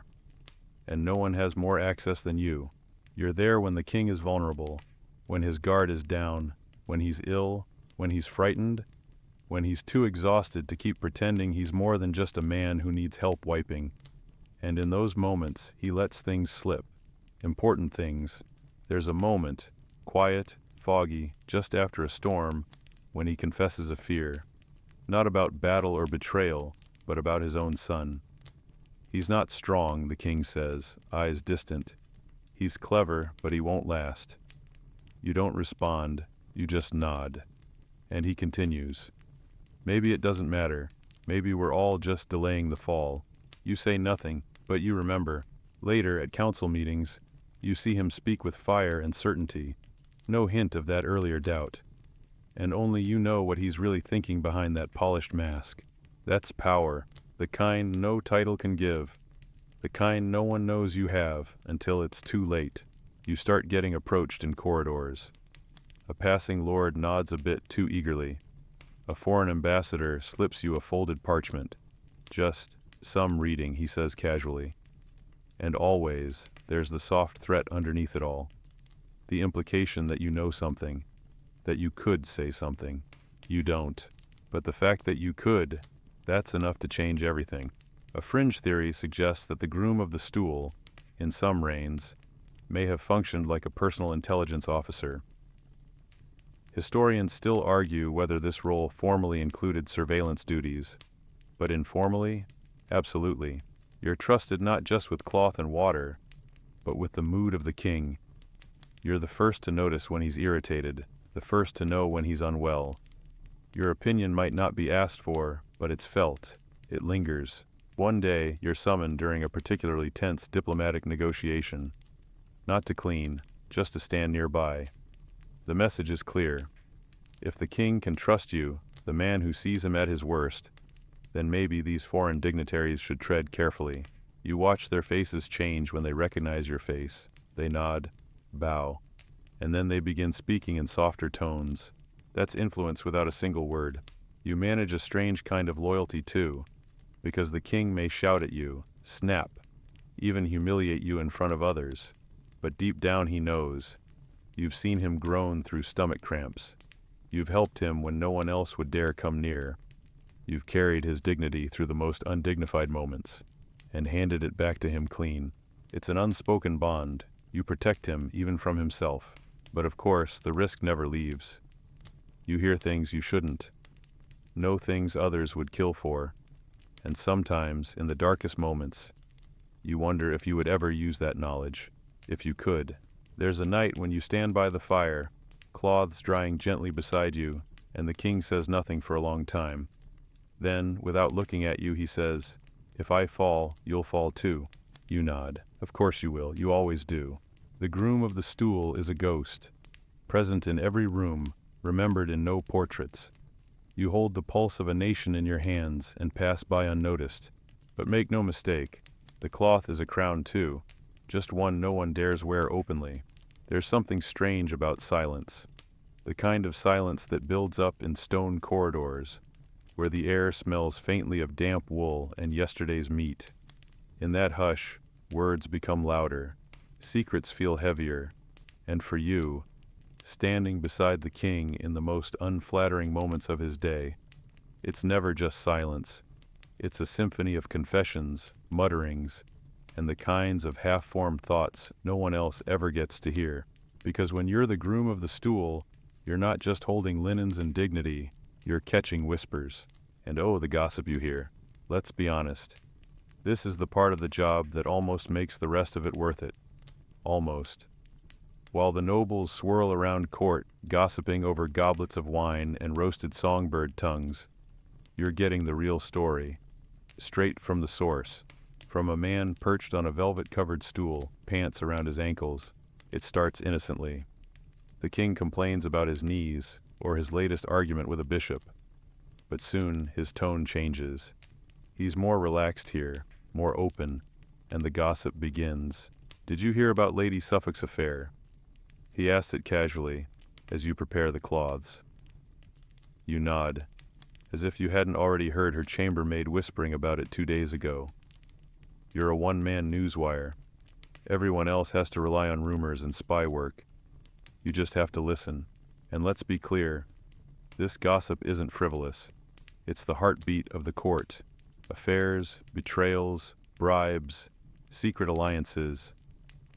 A: And no one has more access than you. You're there when the king is vulnerable, when his guard is down, when he's ill, when he's frightened, when he's too exhausted to keep pretending he's more than just a man who needs help wiping. And in those moments, he lets things slip. Important things. There's a moment, quiet, foggy, just after a storm, when he confesses a fear. Not about battle or betrayal, but about his own son. He's not strong, the king says, eyes distant. He's clever, but he won't last. You don't respond, you just nod. And he continues. Maybe it doesn't matter. Maybe we're all just delaying the fall. You say nothing, but you remember. Later, at council meetings, you see him speak with fire and certainty. No hint of that earlier doubt. And only you know what he's really thinking behind that polished mask. That's power, the kind no title can give. The kind no one knows you have until it's too late. You start getting approached in corridors. A passing lord nods a bit too eagerly. A foreign ambassador slips you a folded parchment. Just some reading, he says casually. And always, there's the soft threat underneath it all. The implication that you know something, that you could say something. You don't. But the fact that you could, that's enough to change everything. A fringe theory suggests that the groom of the stool, in some reigns, may have functioned like a personal intelligence officer. Historians still argue whether this role formally included surveillance duties, but informally, absolutely. You're trusted not just with cloth and water, but with the mood of the king. You're the first to notice when he's irritated, the first to know when he's unwell. Your opinion might not be asked for, but it's felt. It lingers. One day, you're summoned during a particularly tense diplomatic negotiation. Not to clean, just to stand nearby. The message is clear. If the king can trust you, the man who sees him at his worst, then maybe these foreign dignitaries should tread carefully. You watch their faces change when they recognize your face. They nod, bow, and then they begin speaking in softer tones. That's influence without a single word. You manage a strange kind of loyalty too, because the king may shout at you, snap, even humiliate you in front of others, but deep down he knows. You've seen him groan through stomach cramps. You've helped him when no one else would dare come near. You've carried his dignity through the most undignified moments, and handed it back to him clean. It's an unspoken bond. You protect him even from himself. But of course, the risk never leaves. You hear things you shouldn't. Know things others would kill for. And sometimes, in the darkest moments, you wonder if you would ever use that knowledge. If you could. There's a night when you stand by the fire, cloths drying gently beside you, and the king says nothing for a long time. Then, without looking at you, he says, "If I fall, you'll fall too." You nod. Of course you will. You always do. The groom of the stool is a ghost, present in every room, remembered in no portraits. You hold the pulse of a nation in your hands and pass by unnoticed. But make no mistake, the cloth is a crown too, just one no one dares wear openly. There's something strange about silence, the kind of silence that builds up in stone corridors, where the air smells faintly of damp wool and yesterday's meat. In that hush, words become louder, secrets feel heavier, and for you, standing beside the king in the most unflattering moments of his day, it's never just silence. It's a symphony of confessions, mutterings, and the kinds of half-formed thoughts no one else ever gets to hear. Because when you're the groom of the stool, you're not just holding linens and dignity, you're catching whispers. And oh, the gossip you hear. Let's be honest. This is the part of the job that almost makes the rest of it worth it. Almost. While the nobles swirl around court, gossiping over goblets of wine and roasted songbird tongues, you're getting the real story, straight from the source. From a man perched on a velvet-covered stool, pants around his ankles. It starts innocently. The king complains about his knees, or his latest argument with a bishop. But soon his tone changes. He's more relaxed here, more open, and the gossip begins. "Did you hear about Lady Suffolk's affair?" He asks it casually, as you prepare the cloths. You nod, as if you hadn't already heard her chambermaid whispering about it 2 days ago. You're a one-man newswire. Everyone else has to rely on rumors and spy work. You just have to listen. And let's be clear, this gossip isn't frivolous. It's the heartbeat of the court. Affairs, betrayals, bribes, secret alliances.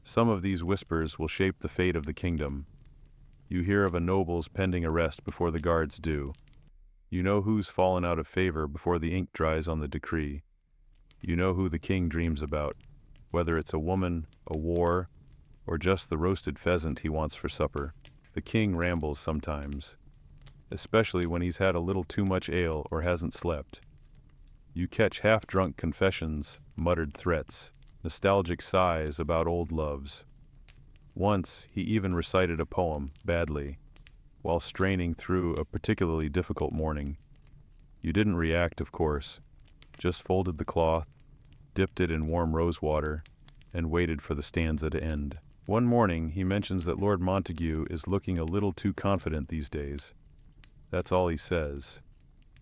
A: Some of these whispers will shape the fate of the kingdom. You hear of a noble's pending arrest before the guards do. You know who's fallen out of favor before the ink dries on the decree. You know who the king dreams about, whether it's a woman, a war, or just the roasted pheasant he wants for supper. The king rambles sometimes, especially when he's had a little too much ale or hasn't slept. You catch half-drunk confessions, muttered threats, nostalgic sighs about old loves. Once, he even recited a poem, badly, while straining through a particularly difficult morning. You didn't react, of course, just folded the cloth, dipped it in warm rose water, and waited for the stanza to end. One morning, he mentions that Lord Montague is looking a little too confident these days. That's all he says.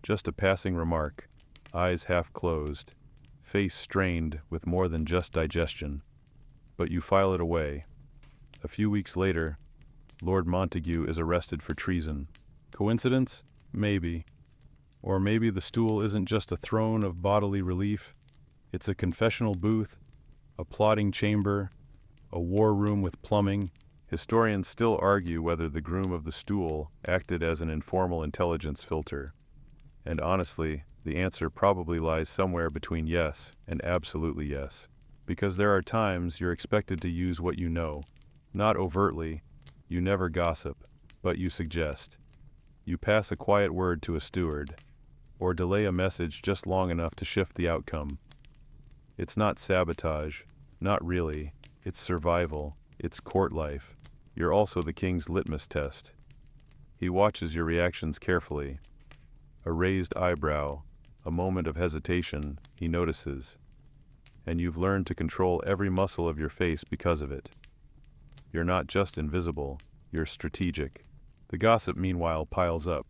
A: Just a passing remark, eyes half closed, face strained with more than just digestion. But you file it away. A few weeks later, Lord Montague is arrested for treason. Coincidence? Maybe. Or maybe the stool isn't just a throne of bodily relief. It's a confessional booth, a plotting chamber, a war room with plumbing. Historians still argue whether the groom of the stool acted as an informal intelligence filter. And honestly, the answer probably lies somewhere between yes and absolutely yes. Because there are times you're expected to use what you know. Not overtly, you never gossip, but you suggest. You pass a quiet word to a steward, or delay a message just long enough to shift the outcome. It's not sabotage, not really. It's survival, it's court life. You're also the king's litmus test. He watches your reactions carefully. A raised eyebrow, a moment of hesitation, he notices. And you've learned to control every muscle of your face because of it. You're not just invisible, you're strategic. The gossip, meanwhile, piles up.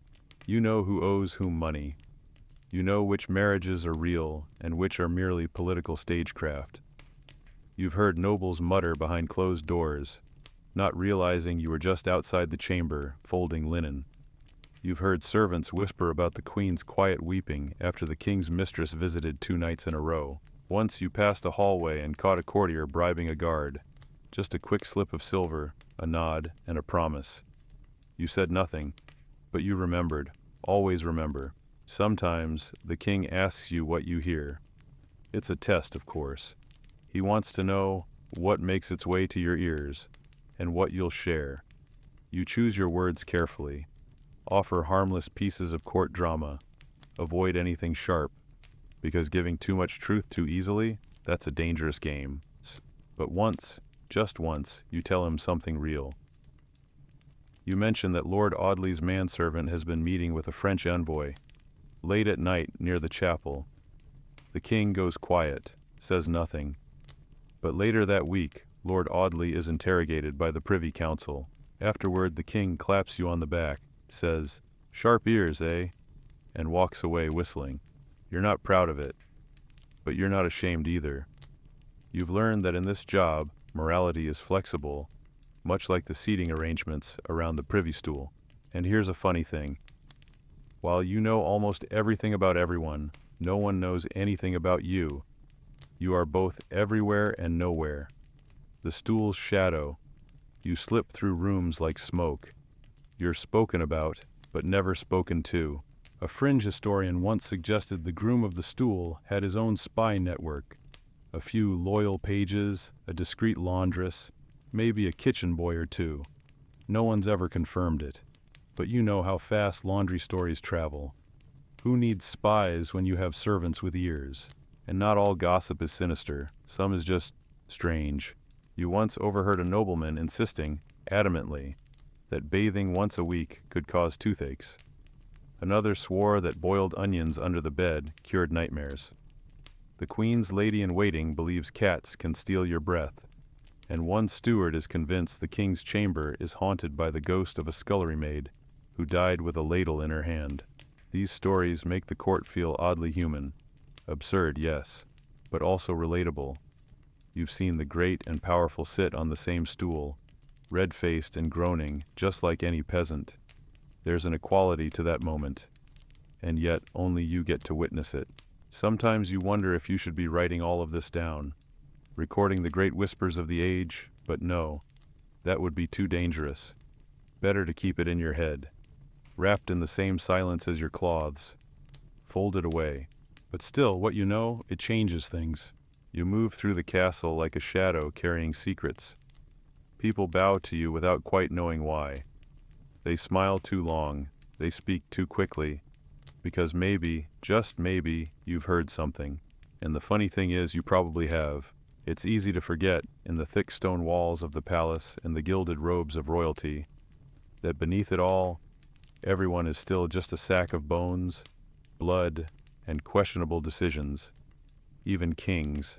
A: You know who owes whom money. You know which marriages are real and which are merely political stagecraft. You've heard nobles mutter behind closed doors, not realizing you were just outside the chamber, folding linen. You've heard servants whisper about the queen's quiet weeping after the king's mistress visited 2 nights in a row. Once you passed a hallway and caught a courtier bribing a guard. Just a quick slip of silver, a nod, and a promise. You said nothing, but you remembered. Always remember. Sometimes the king asks you what you hear. It's a test, of course. He wants to know what makes its way to your ears, and what you'll share. You choose your words carefully. Offer harmless pieces of court drama. Avoid anything sharp, because giving too much truth too easily, that's a dangerous game. But once, just once, you tell him something real. You mention that Lord Audley's manservant has been meeting with a French envoy. Late at night, near the chapel. The king goes quiet, says nothing. But later that week, Lord Audley is interrogated by the Privy Council. Afterward, the king claps you on the back, says, "Sharp ears, eh?" and walks away whistling. You're not proud of it, but you're not ashamed either. You've learned that in this job, morality is flexible, much like the seating arrangements around the privy stool. And here's a funny thing. While you know almost everything about everyone, no one knows anything about you. You are both everywhere and nowhere. The stool's shadow. You slip through rooms like smoke. You're spoken about, but never spoken to. A fringe historian once suggested the groom of the stool had his own spy network. A few loyal pages, a discreet laundress, maybe a kitchen boy or two. No one's ever confirmed it. But you know how fast laundry stories travel. Who needs spies when you have servants with ears? And not all gossip is sinister. Some is just strange. You once overheard a nobleman insisting, adamantly, that bathing once a week could cause toothaches. Another swore that boiled onions under the bed cured nightmares. The Queen's lady-in-waiting believes cats can steal your breath, and one steward is convinced the king's chamber is haunted by the ghost of a scullery maid who died with a ladle in her hand. These stories make the court feel oddly human. Absurd, yes, but also relatable. You've seen the great and powerful sit on the same stool, red-faced and groaning, just like any peasant. There's an equality to that moment, and yet only you get to witness it. Sometimes you wonder if you should be writing all of this down, recording the great whispers of the age, but no, that would be too dangerous. Better to keep it in your head, wrapped in the same silence as your cloths, folded away. But still, what you know, it changes things. You move through the castle like a shadow carrying secrets. People bow to you without quite knowing why. They smile too long, they speak too quickly, because maybe, just maybe, you've heard something. And the funny thing is, you probably have. It's easy to forget, in the thick stone walls of the palace and the gilded robes of royalty, that beneath it all, everyone is still just a sack of bones, blood, and questionable decisions. Even kings,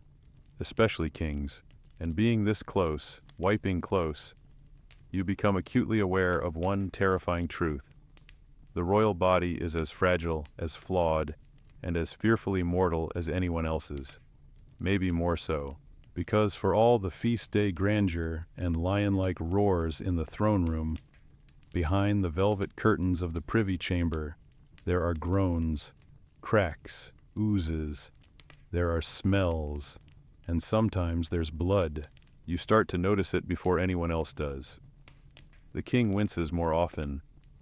A: especially kings. And being this close, wiping close, you become acutely aware of one terrifying truth. The royal body is as fragile, as flawed, and as fearfully mortal as anyone else's. Maybe more so. Because for all the feast day grandeur and lion-like roars in the throne room, behind the velvet curtains of the privy chamber, there are groans, cracks, oozes, there are smells, and sometimes there's blood. You start to notice it before anyone else does. The king winces more often.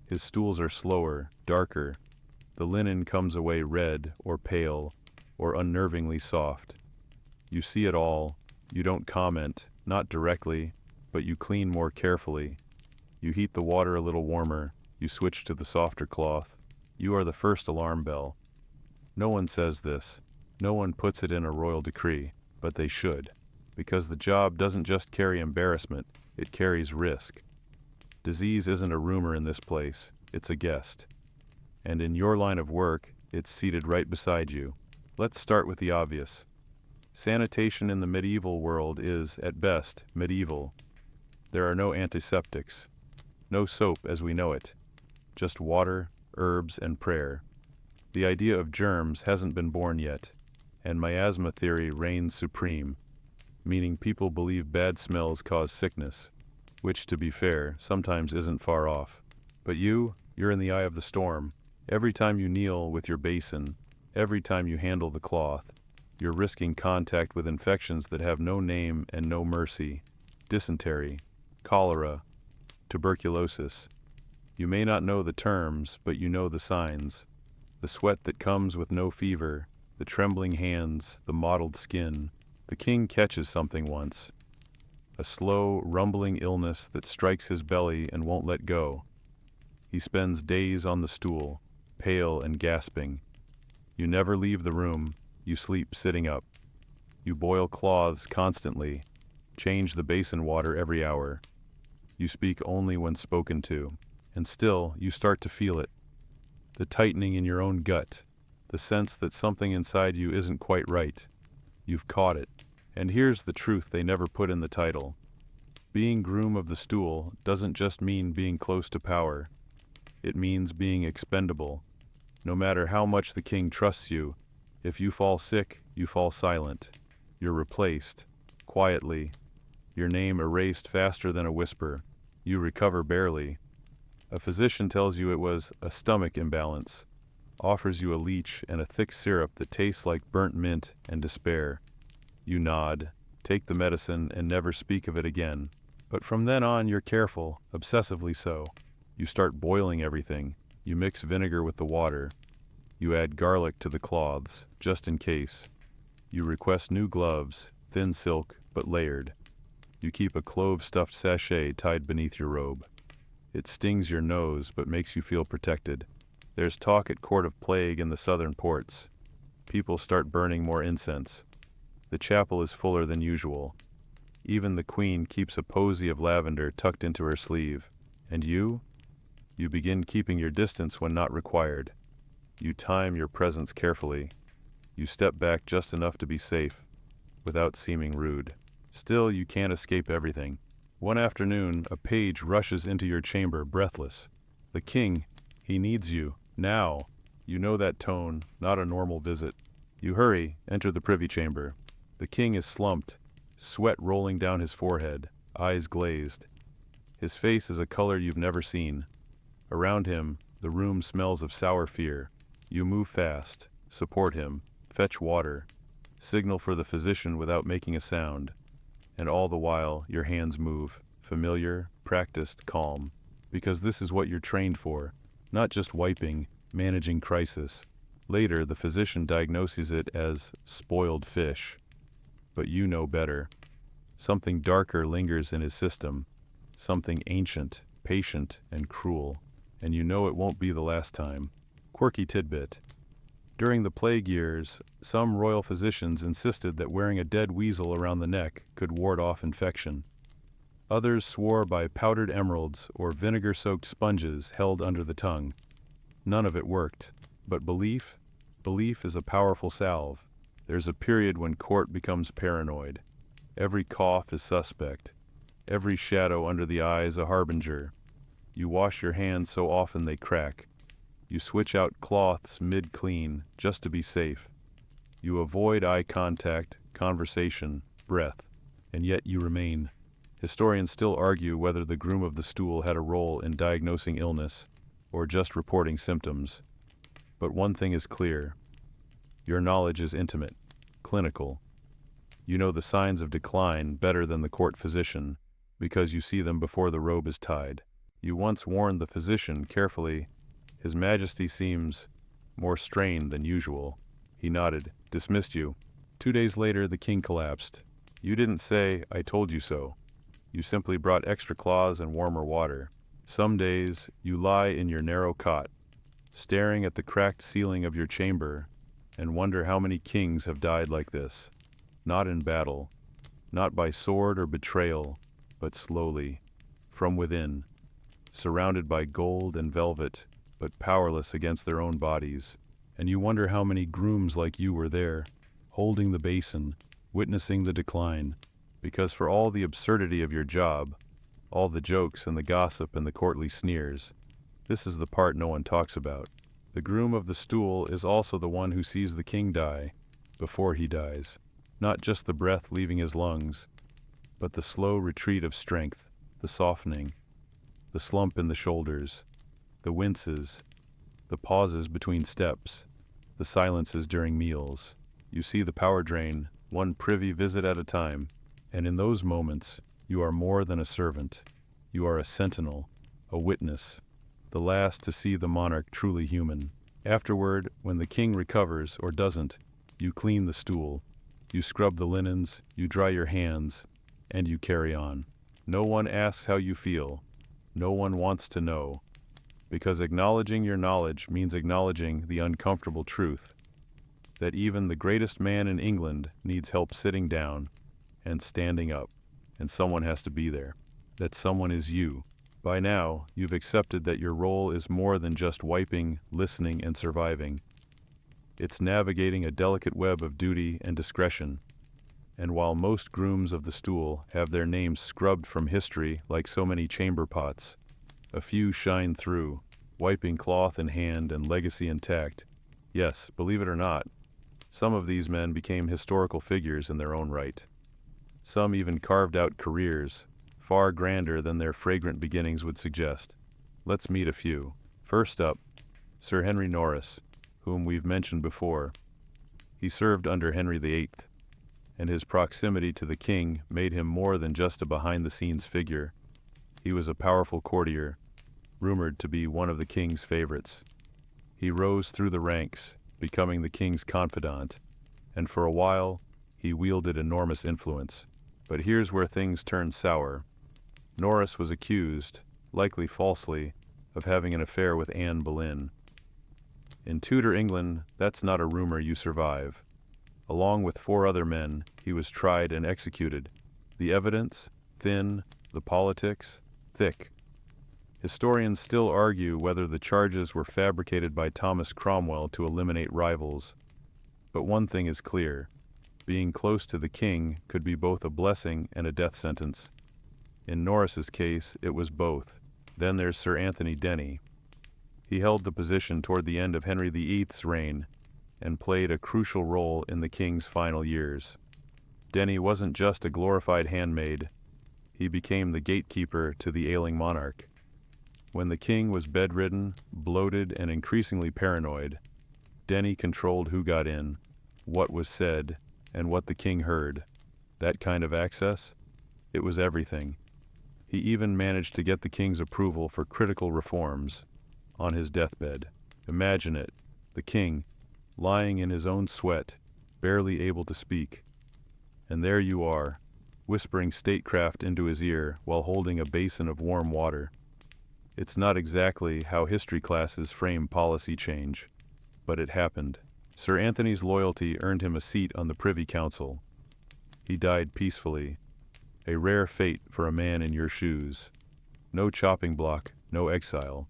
A: His stools are slower, darker. The linen comes away red or pale or unnervingly soft. You see it all. You don't comment, not directly, but you clean more carefully. You heat the water a little warmer. You switch to the softer cloth. You are the first alarm bell. No one says this. No one puts it in a royal decree, but they should. Because the job doesn't just carry embarrassment, it carries risk. Disease isn't a rumor in this place, it's a guest. And in your line of work, it's seated right beside you. Let's start with the obvious. Sanitation in the medieval world is, at best, medieval. There are no antiseptics, no soap as we know it, just water, herbs, and prayer. The idea of germs hasn't been born yet, and miasma theory reigns supreme, meaning people believe bad smells cause sickness, which, to be fair, sometimes isn't far off. But you're in the eye of the storm. Every time you kneel with your basin, every time you handle the cloth, you're risking contact with infections that have no name and no mercy. Dysentery, cholera, tuberculosis. You may not know the terms, but you know the signs. The sweat that comes with no fever, the trembling hands, the mottled skin. The king catches something once. A slow, rumbling illness that strikes his belly and won't let go. He spends days on the stool, pale and gasping. You never leave the room. You sleep sitting up. You boil cloths constantly, change the basin water every hour. You speak only when spoken to, and still you start to feel it. The tightening in your own gut, the sense that something inside you isn't quite right. You've caught it. And here's the truth they never put in the title. Being groom of the stool doesn't just mean being close to power. It means being expendable. No matter how much the king trusts you, if you fall sick, you fall silent. You're replaced, quietly. Your name erased faster than a whisper. You recover barely. A physician tells you it was a stomach imbalance, offers you a leech and a thick syrup that tastes like burnt mint and despair. You nod, take the medicine, and never speak of it again. But from then on, you're careful, obsessively so. You start boiling everything. You mix vinegar with the water. You add garlic to the cloths, just in case. You request new gloves, thin silk, but layered. You keep a clove-stuffed sachet tied beneath your robe. It stings your nose, but makes you feel protected. There's talk at court of plague in the southern ports. People start burning more incense. The chapel is fuller than usual. Even the queen keeps a posy of lavender tucked into her sleeve. And you? You begin keeping your distance when not required. You time your presence carefully. You step back just enough to be safe, without seeming rude. Still, you can't escape everything. One afternoon, a page rushes into your chamber, breathless. The king, he needs you, now. You know that tone, not a normal visit. You hurry, enter the privy chamber. The king is slumped, sweat rolling down his forehead, eyes glazed. His face is a color you've never seen. Around him, the room smells of sour fear. You move fast, support him, fetch water, signal for the physician without making a sound. And all the while, your hands move, familiar, practiced, calm. Because this is what you're trained for, not just wiping, managing crisis. Later, the physician diagnoses it as spoiled fish. But you know better. Something darker lingers in his system, something ancient, patient, and cruel. And you know it won't be the last time. Quirky tidbit. During the plague years, some royal physicians insisted that wearing a dead weasel around the neck could ward off infection. Others swore by powdered emeralds or vinegar-soaked sponges held under the tongue. None of it worked. But belief? Belief is a powerful salve. There's a period when court becomes paranoid. Every cough is suspect. Every shadow under the eyes a harbinger. You wash your hands so often they crack. You switch out cloths mid-clean, just to be safe. You avoid eye contact, conversation, breath, and yet you remain. Historians still argue whether the groom of the stool had a role in diagnosing illness, or just reporting symptoms. But one thing is clear. Your knowledge is intimate, clinical. You know the signs of decline better than the court physician, because you see them before the robe is tied. You once warned the physician carefully, "His Majesty seems more strained than usual." He nodded, dismissed you. 2 days later, the king collapsed. You didn't say, "I told you so." You simply brought extra cloths and warmer water. Some days, you lie in your narrow cot, staring at the cracked ceiling of your chamber, and wonder how many kings have died like this. Not in battle, not by sword or betrayal, but slowly, from within, surrounded by gold and velvet, but powerless against their own bodies. And you wonder how many grooms like you were there, holding the basin, witnessing the decline, because for all the absurdity of your job, all the jokes and the gossip and the courtly sneers, this is the part no one talks about. The groom of the stool is also the one who sees the king die, before he dies. Not just the breath leaving his lungs, but the slow retreat of strength, the softening, the slump in the shoulders, the winces, the pauses between steps, the silences during meals. You see the power drain, one privy visit at a time, and in those moments, you are more than a servant. You are a sentinel, a witness, the last to see the monarch truly human. Afterward, when the king recovers or doesn't, you clean the stool, you scrub the linens, you dry your hands, and you carry on. No one asks how you feel. No one wants to know. Because acknowledging your knowledge means acknowledging the uncomfortable truth, that even the greatest man in England needs help sitting down and standing up, and someone has to be there. That someone is you. By now, you've accepted that your role is more than just wiping, listening, and surviving. It's navigating a delicate web of duty and discretion. And while most grooms of the stool have their names scrubbed from history like so many chamber pots, a few shine through, wiping cloth in hand and legacy intact. Yes, believe it or not, some of these men became historical figures in their own right. Some even carved out careers, far grander than their fragrant beginnings would suggest. Let's meet a few. First up, Sir Henry Norris, whom we've mentioned before. He served under Henry VIII, and his proximity to the king made him more than just a behind-the-scenes figure. He was a powerful courtier, rumored to be one of the king's favorites. He rose through the ranks, becoming the king's confidant, and for a while, he wielded enormous influence. But here's where things turned sour. Norris was accused, likely falsely, of having an affair with Anne Boleyn. In Tudor England, that's not a rumor you survive. Along with 4 other men, he was tried and executed. The evidence, thin, the politics, thick. Historians still argue whether the charges were fabricated by Thomas Cromwell to eliminate rivals. But one thing is clear. Being close to the king could be both a blessing and a death sentence. In Norris's case, it was both. Then there's Sir Anthony Denny. He held the position toward the end of Henry VIII's reign and played a crucial role in the king's final years. Denny wasn't just a glorified handmaid. He became the gatekeeper to the ailing monarch. When the king was bedridden, bloated, and increasingly paranoid, Denny controlled who got in, what was said, and what the king heard. That kind of access? It was everything. He even managed to get the king's approval for critical reforms on his deathbed. Imagine it, the king, lying in his own sweat, barely able to speak. And there you are, whispering statecraft into his ear while holding a basin of warm water. It's not exactly how history classes frame policy change, but it happened. Sir Anthony's loyalty earned him a seat on the Privy Council. He died peacefully, a rare fate for a man in your shoes. No chopping block, no exile.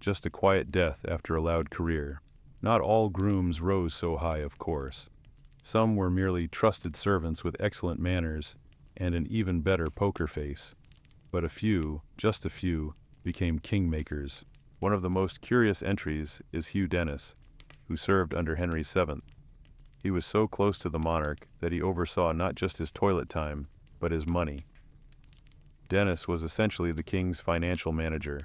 A: Just a quiet death after a loud career. Not all grooms rose so high, of course. Some were merely trusted servants with excellent manners and an even better poker face. But a few, just a few, became kingmakers. One of the most curious entries is Hugh Dennis, who served under Henry VII. He was so close to the monarch that he oversaw not just his toilet time, but his money. Dennis was essentially the king's financial manager,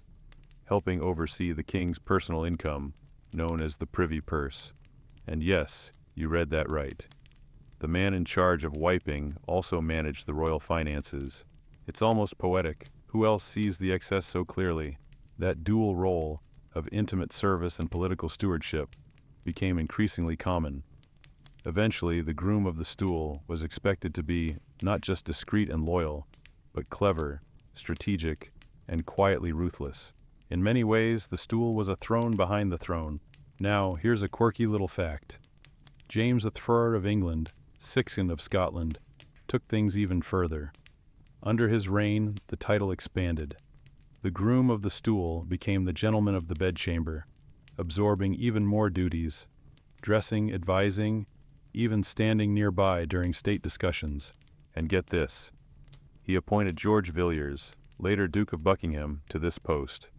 A: helping oversee the king's personal income, known as the Privy Purse. And yes, you read that right. The man in charge of wiping also managed the royal finances. It's almost poetic. Who else sees the excess so clearly? That dual role of intimate service and political stewardship became increasingly common. Eventually, the groom of the stool was expected to be not just discreet and loyal, but clever, strategic, and quietly ruthless. In many ways, the stool was a throne behind the throne. Now, here's a quirky little fact. James III of England, Sixon of Scotland, took things even further. Under his reign, the title expanded. The groom of the stool became the gentleman of the bedchamber, absorbing even more duties, dressing, advising, even standing nearby during state discussions. And get this, he appointed George Villiers, later Duke of Buckingham, to this post.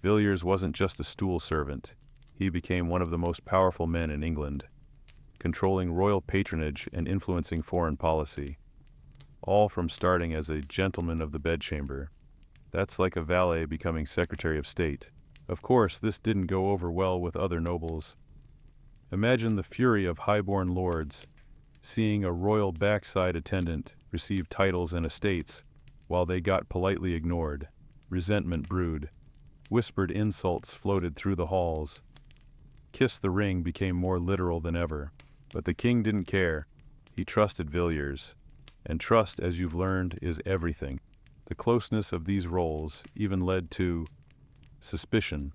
A: Villiers wasn't just a stool servant. He became one of the most powerful men in England, controlling royal patronage and influencing foreign policy, all from starting as a gentleman of the bedchamber. That's like a valet becoming Secretary of State. Of course, this didn't go over well with other nobles. Imagine the fury of highborn lords, seeing a royal backside attendant receive titles and estates while they got politely ignored. Resentment brewed. Whispered insults floated through the halls. Kiss the ring became more literal than ever. But the king didn't care. He trusted Villiers. And trust, as you've learned, is everything. The closeness of these roles even led to suspicion.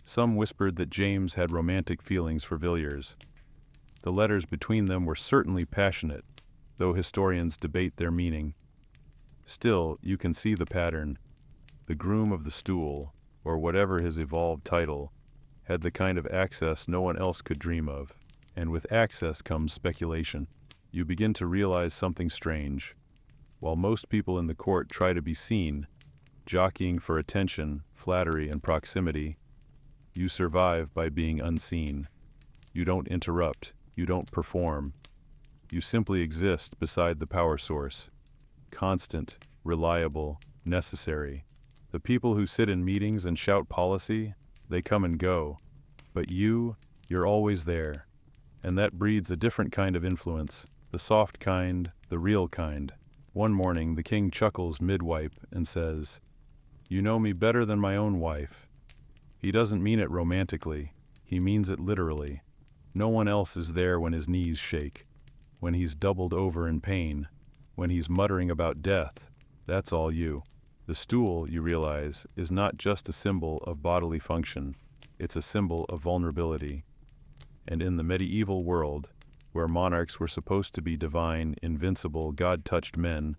A: Some whispered that James had romantic feelings for Villiers. The letters between them were certainly passionate, though historians debate their meaning. Still, you can see the pattern. The groom of the stool, or whatever his evolved title, had the kind of access no one else could dream of. And with access comes speculation. You begin to realize something strange. While most people in the court try to be seen, jockeying for attention, flattery, and proximity, you survive by being unseen. You don't interrupt. You don't perform. You simply exist beside the power source. Constant, reliable, necessary. The people who sit in meetings and shout policy, they come and go. But you're always there. And that breeds a different kind of influence. The soft kind, the real kind. One morning, the king chuckles mid-wipe and says, "You know me better than my own wife." He doesn't mean it romantically. He means it literally. No one else is there when his knees shake, when he's doubled over in pain, when he's muttering about death. That's all you. The stool, you realize, is not just a symbol of bodily function. It's a symbol of vulnerability. And in the medieval world, where monarchs were supposed to be divine, invincible, God-touched men,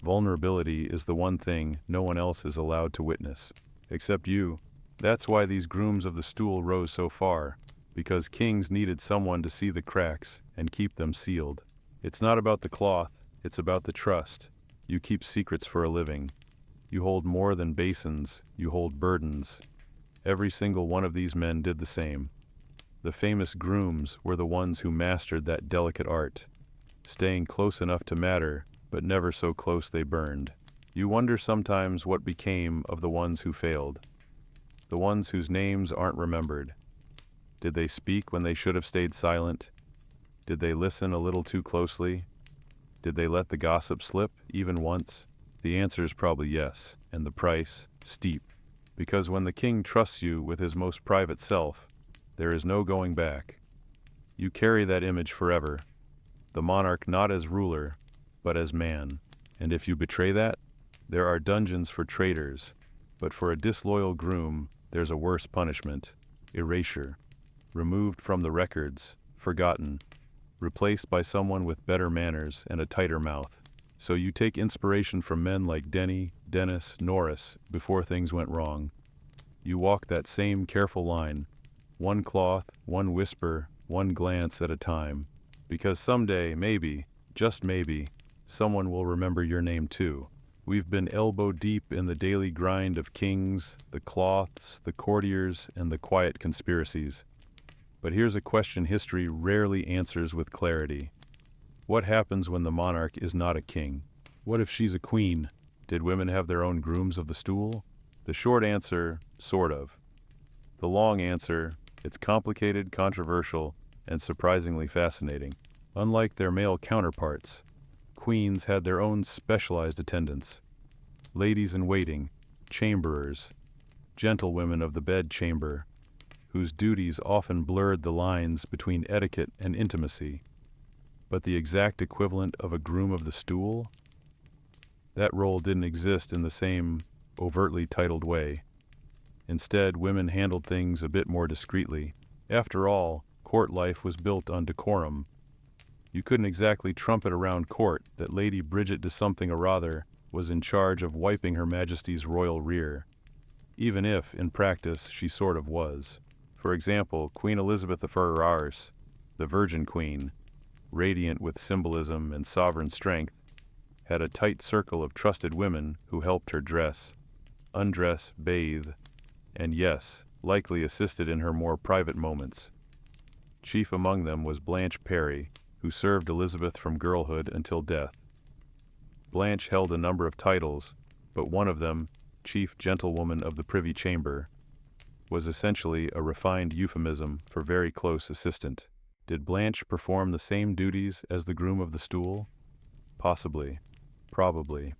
A: vulnerability is the one thing no one else is allowed to witness, except you. That's why these grooms of the stool rose so far. because kings needed someone to see the cracks and keep them sealed. It's not about the cloth, it's about the trust. You keep secrets for a living. You hold more than basins, you hold burdens. Every single one of these men did the same. The famous grooms were the ones who mastered that delicate art, staying close enough to matter, but never so close they burned. You wonder sometimes what became of the ones who failed, the ones whose names aren't remembered. Did they speak when they should have stayed silent? Did they listen a little too closely? Did they let the gossip slip, even once? The answer is probably yes, and the price, steep. Because when the king trusts you with his most private self, there is no going back. You carry that image forever, the monarch not as ruler, but as man. And if you betray that, there are dungeons for traitors, but for a disloyal groom, there's a worse punishment: erasure. Removed from the records, forgotten, replaced by someone with better manners and a tighter mouth. So you take inspiration from men like Denny, Dennis, Norris before things went wrong. You walk that same careful line, one cloth, one whisper, one glance at a time, because someday, maybe, just maybe, someone will remember your name too. We've been elbow deep in the daily grind of kings, the cloths, the courtiers, and the quiet conspiracies. But here's a question history rarely answers with clarity. What happens when the monarch is not a king? What if she's a queen? Did women have their own grooms of the stool? The short answer, sort of. The long answer, it's complicated, controversial, and surprisingly fascinating. Unlike their male counterparts, queens had their own specialized attendants. Ladies-in-waiting, chamberers, gentlewomen of the bedchamber, whose duties often blurred the lines between etiquette and intimacy. But the exact equivalent of a groom of the stool? That role didn't exist in the same overtly titled way. Instead, women handled things a bit more discreetly. After all, court life was built on decorum. You couldn't exactly trumpet around court that Lady Bridget de something or other was in charge of wiping Her Majesty's royal rear, even if, in practice, she sort of was. For example, Queen Elizabeth of Ars, the Virgin Queen, radiant with symbolism and sovereign strength, had a tight circle of trusted women who helped her dress, undress, bathe, and yes, likely assisted in her more private moments. Chief among them was Blanche Parry, who served Elizabeth from girlhood until death. Blanche held a number of titles, but one of them, Chief Gentlewoman of the Privy Chamber, was essentially a refined euphemism for very close assistant. Did Blanche perform the same duties as the groom of the stool? Possibly. Probably.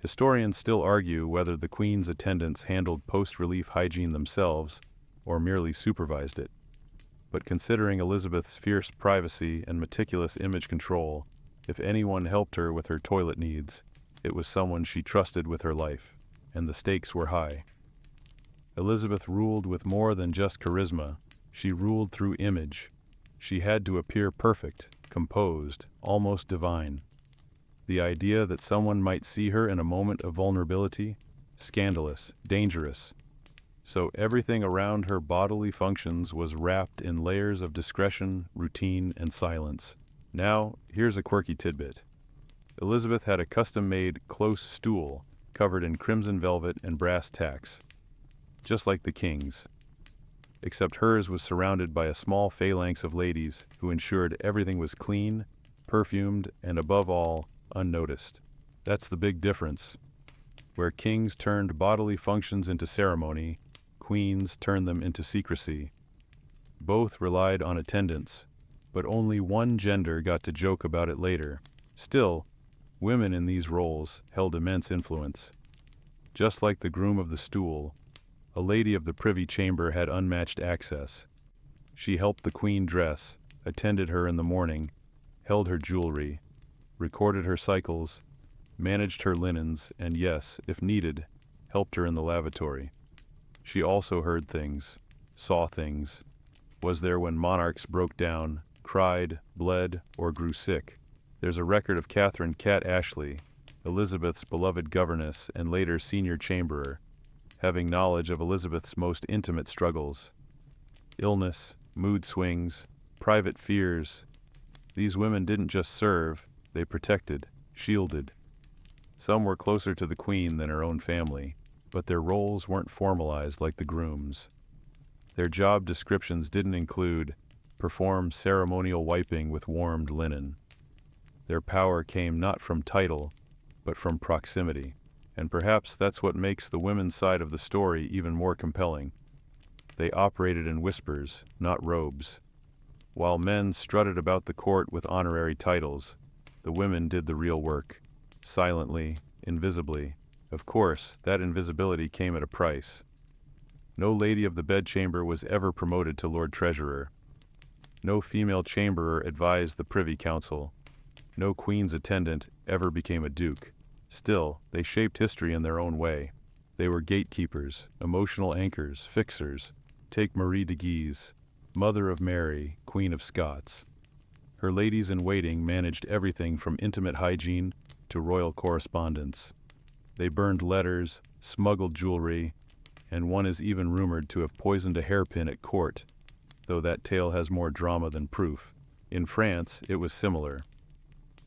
A: Historians still argue whether the Queen's attendants handled post-relief hygiene themselves or merely supervised it. But considering Elizabeth's fierce privacy and meticulous image control, if anyone helped her with her toilet needs, it was someone she trusted with her life, and the stakes were high. Elizabeth ruled with more than just charisma. She ruled through image. She had to appear perfect, composed, almost divine. The idea that someone might see her in a moment of vulnerability? Scandalous, dangerous. So everything around her bodily functions was wrapped in layers of discretion, routine, and silence. Now, here's a quirky tidbit. Elizabeth had a custom-made close stool covered in crimson velvet and brass tacks, just like the king's. Except hers was surrounded by a small phalanx of ladies who ensured everything was clean, perfumed, and above all, unnoticed. That's the big difference. Where kings turned bodily functions into ceremony, queens turned them into secrecy. Both relied on attendants, but only one gender got to joke about it later. Still, women in these roles held immense influence. Just like the groom of the stool, a lady of the Privy Chamber had unmatched access. She helped the queen dress, attended her in the morning, held her jewelry, recorded her cycles, managed her linens, and yes, if needed, helped her in the lavatory. She also heard things, saw things, was there when monarchs broke down, cried, bled, or grew sick. There's a record of Catherine Cat Ashley, Elizabeth's beloved governess and later senior chamberer, having knowledge of Elizabeth's most intimate struggles. Illness, mood swings, private fears. These women didn't just serve, they protected, shielded. Some were closer to the queen than her own family, but their roles weren't formalized like the grooms. Their job descriptions didn't include perform ceremonial wiping with warmed linen. Their power came not from title, but from proximity. And perhaps that's what makes the women's side of the story even more compelling. They operated in whispers, not robes. While men strutted about the court with honorary titles, the women did the real work, silently, invisibly. Of course, that invisibility came at a price. No lady of the bedchamber was ever promoted to Lord Treasurer. No female chamberer advised the Privy Council. No queen's attendant ever became a duke. Still, they shaped history in their own way. They were gatekeepers, emotional anchors, fixers. Take Marie de Guise, mother of Mary, Queen of Scots. Her ladies-in-waiting managed everything from intimate hygiene to royal correspondence. They burned letters, smuggled jewelry, and one is even rumored to have poisoned a hairpin at court, though that tale has more drama than proof. In France, it was similar.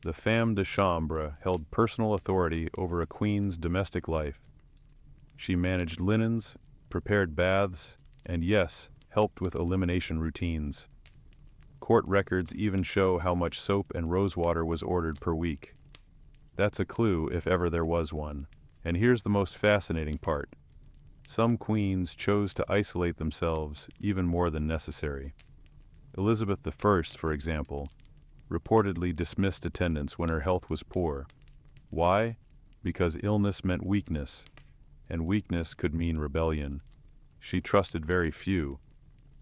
A: The femme de chambre held personal authority over a queen's domestic life. She managed linens, prepared baths, and yes, helped with elimination routines. Court records even show how much soap and rosewater was ordered per week. That's a clue if ever there was one. And here's the most fascinating part. Some queens chose to isolate themselves even more than necessary. Elizabeth I, for example, reportedly dismissed attendance when her health was poor. Why? Because illness meant weakness, and weakness could mean rebellion. She trusted very few,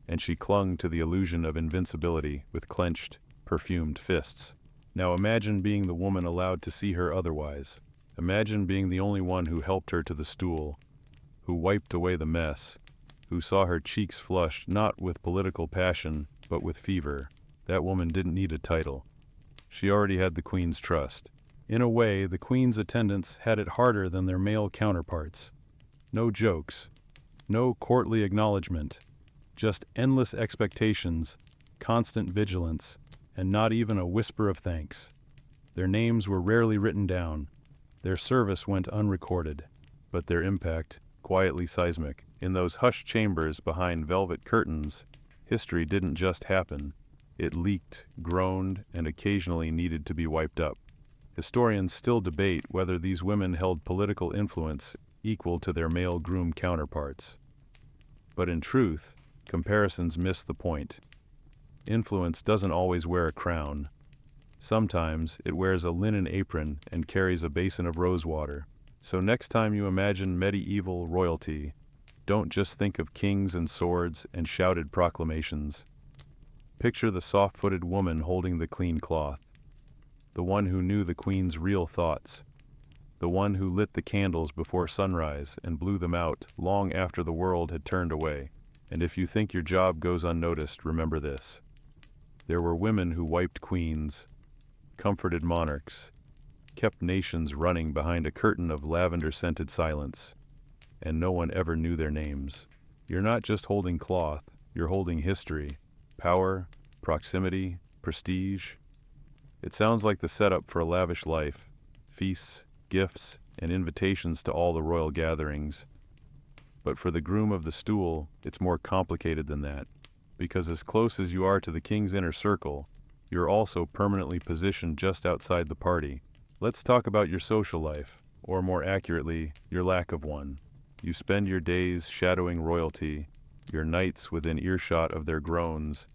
A: and she clung to the illusion of invincibility with clenched, perfumed fists. Now imagine being the woman allowed to see her otherwise. Imagine being the only one who helped her to the stool, who wiped away the mess, who saw her cheeks flushed not with political passion, but with fever. That woman didn't need a title. She already had the queen's trust. In a way, the queen's attendants had it harder than their male counterparts. No jokes, no courtly acknowledgement, just endless expectations, constant vigilance, and not even a whisper of thanks. Their names were rarely written down. Their service went unrecorded, but their impact quietly seismic. In those hushed chambers behind velvet curtains, history didn't just happen. It leaked, groaned, and occasionally needed to be wiped up. Historians still debate whether these women held political influence equal to their male groom counterparts. But in truth, comparisons miss the point. Influence doesn't always wear a crown. Sometimes it wears a linen apron and carries a basin of rosewater. So next time you imagine medieval royalty, don't just think of kings and swords and shouted proclamations. Picture the soft-footed woman holding the clean cloth, the one who knew the queen's real thoughts, the one who lit the candles before sunrise and blew them out long after the world had turned away. And if you think your job goes unnoticed, remember this. There were women who wiped queens, comforted monarchs, kept nations running behind a curtain of lavender-scented silence, and no one ever knew their names. You're not just holding cloth, you're holding history, power, proximity, prestige. It sounds like the setup for a lavish life, feasts, gifts, and invitations to all the royal gatherings. But for the groom of the stool, it's more complicated than that, because as close as you are to the king's inner circle, you're also permanently positioned just outside the party. Let's talk about your social life, or more accurately, your lack of one. You spend your days shadowing royalty, your nights within earshot of their groans,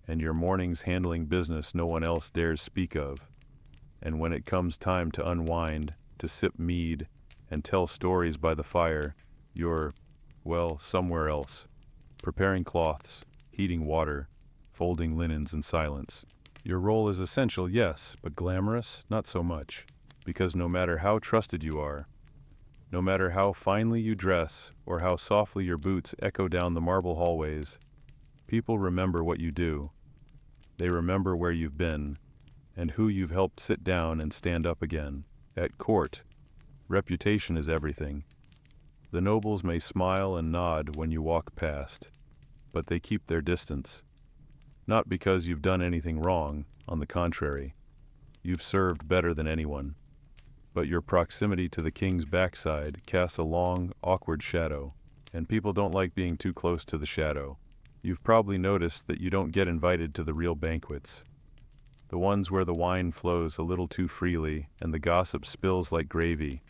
A: and your mornings handling business no one else dares speak of. And when it comes time to unwind, to sip mead, and tell stories by the fire, you're, well, somewhere else, preparing cloths, heating water, folding linens in silence. Your role is essential, yes, but glamorous, not so much, because no matter how trusted you are, no matter how finely you dress or how softly your boots echo down the marble hallways, people remember what you do. They remember where you've been, and who you've helped sit down and stand up again. At court, reputation is everything. The nobles may smile and nod when you walk past, but they keep their distance. Not because you've done anything wrong, on the contrary. You've served better than anyone. But your proximity to the king's backside casts a long, awkward shadow, and people don't like being too close to the shadow. You've probably noticed that you don't get invited to the real banquets. The ones where the wine flows a little too freely and the gossip spills like gravy.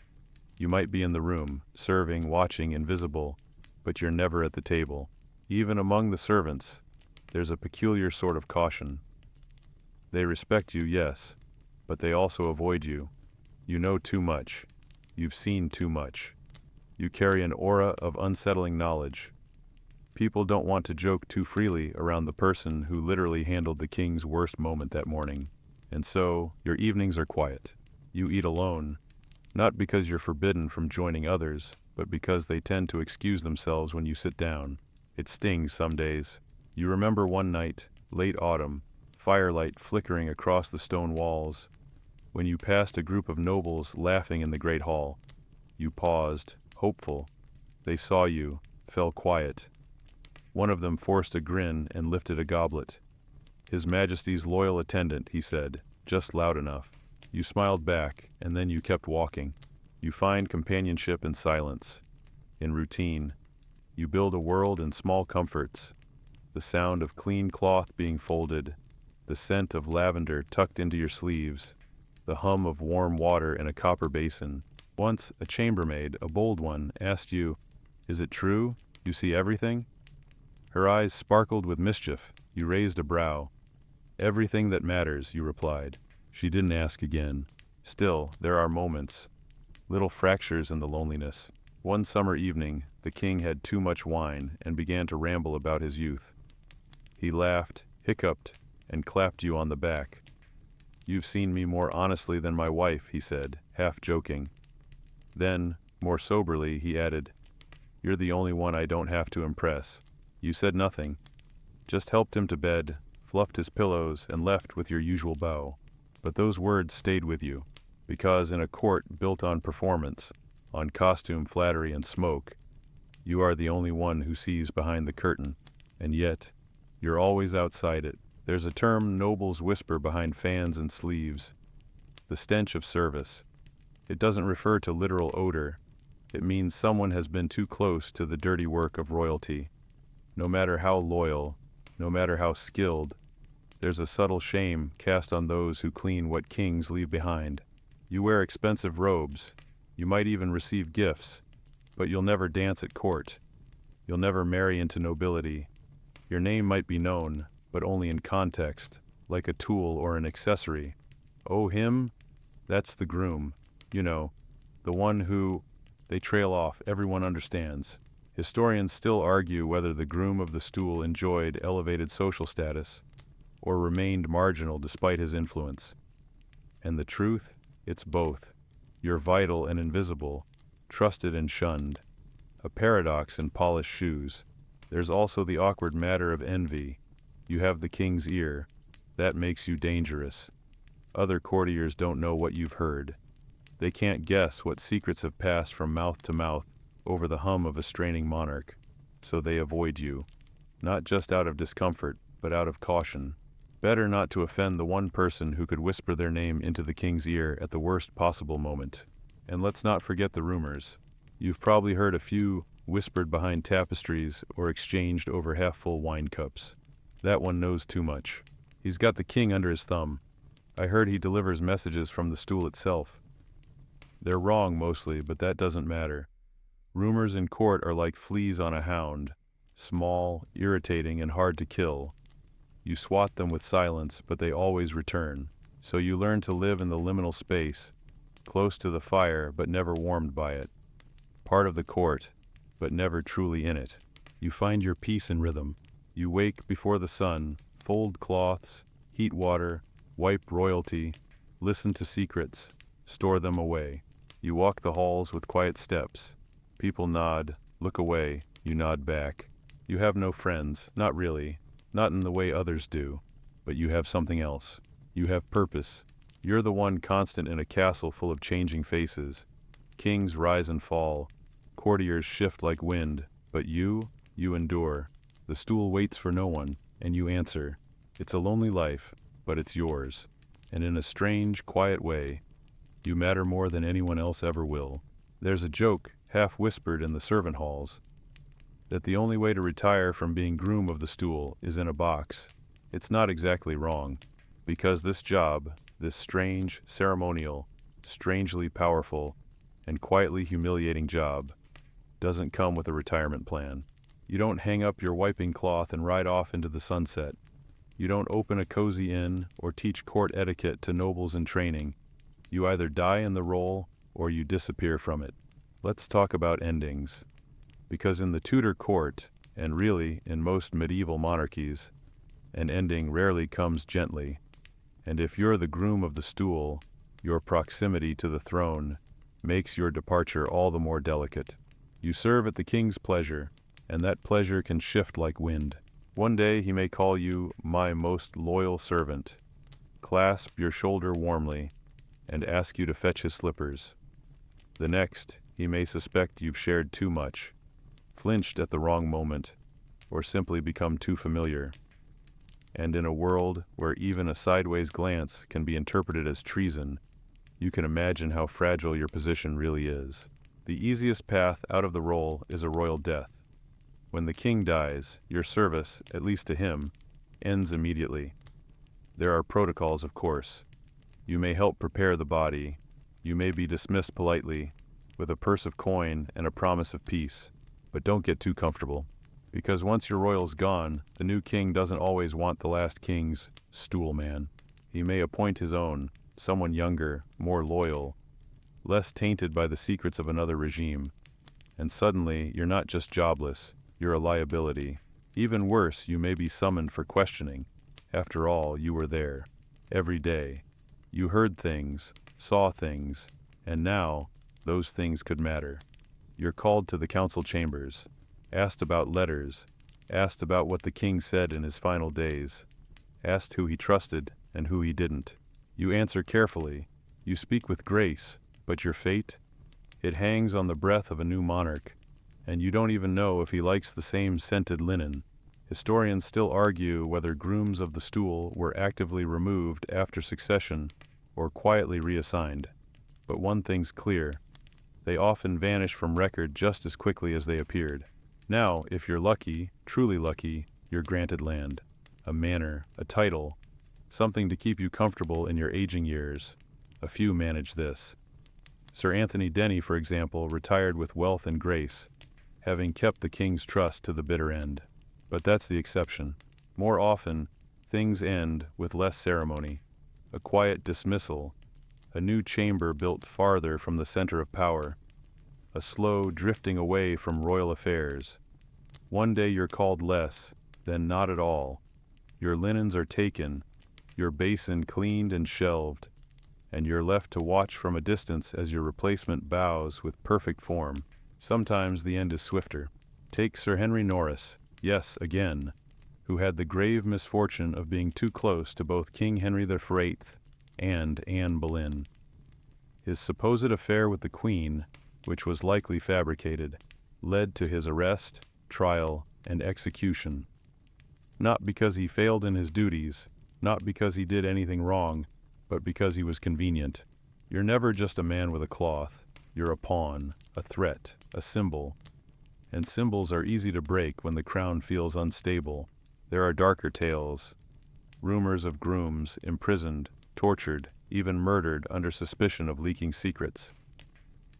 A: You might be in the room, serving, watching, invisible, but you're never at the table. Even among the servants, there's a peculiar sort of caution. They respect you, yes, but they also avoid you. You know too much. You've seen too much. You carry an aura of unsettling knowledge. People don't want to joke too freely around the person who literally handled the king's worst moment that morning. And so, your evenings are quiet. You eat alone, not because you're forbidden from joining others, but because they tend to excuse themselves when you sit down. It stings some days. You remember one night, late autumn, firelight flickering across the stone walls, when you passed a group of nobles laughing in the great hall. You paused, hopeful. They saw you, fell quiet. One of them forced a grin and lifted a goblet. "His Majesty's loyal attendant," he said, just loud enough. You smiled back, and then you kept walking. You find companionship in silence, in routine. You build a world in small comforts. The sound of clean cloth being folded, the scent of lavender tucked into your sleeves, the hum of warm water in a copper basin. Once, a chambermaid, a bold one, asked you, "Is it true? You see everything?" Her eyes sparkled with mischief. You raised a brow. "Everything that matters," you replied. She didn't ask again. Still, there are moments, little fractures in the loneliness. One summer evening, the king had too much wine and began to ramble about his youth. He laughed, hiccuped, and clapped you on the back. "You've seen me more honestly than my wife," he said, half joking. Then, more soberly, he added, "You're the only one I don't have to impress." You said nothing, just helped him to bed, fluffed his pillows, and left with your usual bow. But those words stayed with you, because in a court built on performance, on costume, flattery, and smoke, you are the only one who sees behind the curtain, and yet, you're always outside it. There's a term nobles whisper behind fans and sleeves, the stench of service. It doesn't refer to literal odor. It means someone has been too close to the dirty work of royalty. No matter how loyal, no matter how skilled, there's a subtle shame cast on those who clean what kings leave behind. You wear expensive robes, you might even receive gifts, but you'll never dance at court. You'll never marry into nobility. Your name might be known, but only in context, like a tool or an accessory. Oh, him? That's the groom. You know, the one who... They trail off, everyone understands. Historians still argue whether the groom of the stool enjoyed elevated social status, or remained marginal despite his influence. And the truth? It's both. You're vital and invisible, trusted and shunned. A paradox in polished shoes. There's also the awkward matter of envy. You have the king's ear. That makes you dangerous. Other courtiers don't know what you've heard. They can't guess what secrets have passed from mouth to mouth over the hum of a straining monarch. So they avoid you. Not just out of discomfort, but out of caution. Better not to offend the one person who could whisper their name into the king's ear at the worst possible moment. And let's not forget the rumors. You've probably heard a few whispered behind tapestries or exchanged over half-full wine cups. That one knows too much. He's got the king under his thumb. I heard he delivers messages from the stool itself. They're wrong mostly, but that doesn't matter. Rumors in court are like fleas on a hound, small, irritating, and hard to kill. You swat them with silence, but they always return. So you learn to live in the liminal space, close to the fire, but never warmed by it. Part of the court, but never truly in it. You find your peace in rhythm. You wake before the sun, fold cloths, heat water, wipe royalty, listen to secrets, store them away. You walk the halls with quiet steps. People nod, look away, you nod back. You have no friends, not really, not in the way others do, but you have something else. You have purpose. You're the one constant in a castle full of changing faces. Kings rise and fall, courtiers shift like wind, but you endure. The stool waits for no one, and you answer. It's a lonely life, but it's yours. And in a strange, quiet way, you matter more than anyone else ever will. There's a joke, half whispered in the servant halls, that the only way to retire from being groom of the stool is in a box. It's not exactly wrong, because this job, this strange, ceremonial, strangely powerful, and quietly humiliating job, doesn't come with a retirement plan. You don't hang up your wiping cloth and ride off into the sunset. You don't open a cozy inn or teach court etiquette to nobles in training. You either die in the role or you disappear from it. Let's talk about endings. Because in the Tudor court, and really in most medieval monarchies, an ending rarely comes gently. And if you're the groom of the stool, your proximity to the throne makes your departure all the more delicate. You serve at the king's pleasure, and that pleasure can shift like wind. One day he may call you my most loyal servant, clasp your shoulder warmly, and ask you to fetch his slippers. The next, he may suspect you've shared too much, flinched at the wrong moment, or simply become too familiar. And in a world where even a sideways glance can be interpreted as treason, you can imagine how fragile your position really is. The easiest path out of the role is a royal death. When the king dies, your service, at least to him, ends immediately. There are protocols, of course. You may help prepare the body. You may be dismissed politely, with a purse of coin and a promise of peace. But don't get too comfortable, because once your royal's gone, the new king doesn't always want the last king's stool man. He may appoint his own, someone younger, more loyal, less tainted by the secrets of another regime. And suddenly, you're not just jobless, you're a liability. Even worse, you may be summoned for questioning. After all, you were there, every day. You heard things, saw things, and now, those things could matter. You're called to the council chambers, asked about letters, asked about what the king said in his final days, asked who he trusted and who he didn't. You answer carefully, you speak with grace, but your fate? It hangs on the breath of a new monarch, and you don't even know if he likes the same scented linen. Historians still argue whether grooms of the stool were actively removed after succession or quietly reassigned. But one thing's clear, they often vanish from record just as quickly as they appeared. Now, if you're lucky, truly lucky, you're granted land, a manor, a title, something to keep you comfortable in your aging years. A few manage this. Sir Anthony Denny, for example, retired with wealth and grace, having kept the king's trust to the bitter end. But that's the exception. More often, things end with less ceremony, a quiet dismissal, a new chamber built farther from the center of power, a slow drifting away from royal affairs. One day you're called less, then not at all. Your linens are taken, your basin cleaned and shelved, and you're left to watch from a distance as your replacement bows with perfect form. Sometimes the end is swifter. Take Sir Henry Norris, yes, again, who had the grave misfortune of being too close to both King Henry VIII and Anne Boleyn. His supposed affair with the Queen, which was likely fabricated, led to his arrest, trial, and execution. Not because he failed in his duties, not because he did anything wrong, but because he was convenient. You're never just a man with a cloth. You're a pawn, a threat, a symbol. And symbols are easy to break when the crown feels unstable. There are darker tales. Rumors of grooms imprisoned, tortured, even murdered under suspicion of leaking secrets.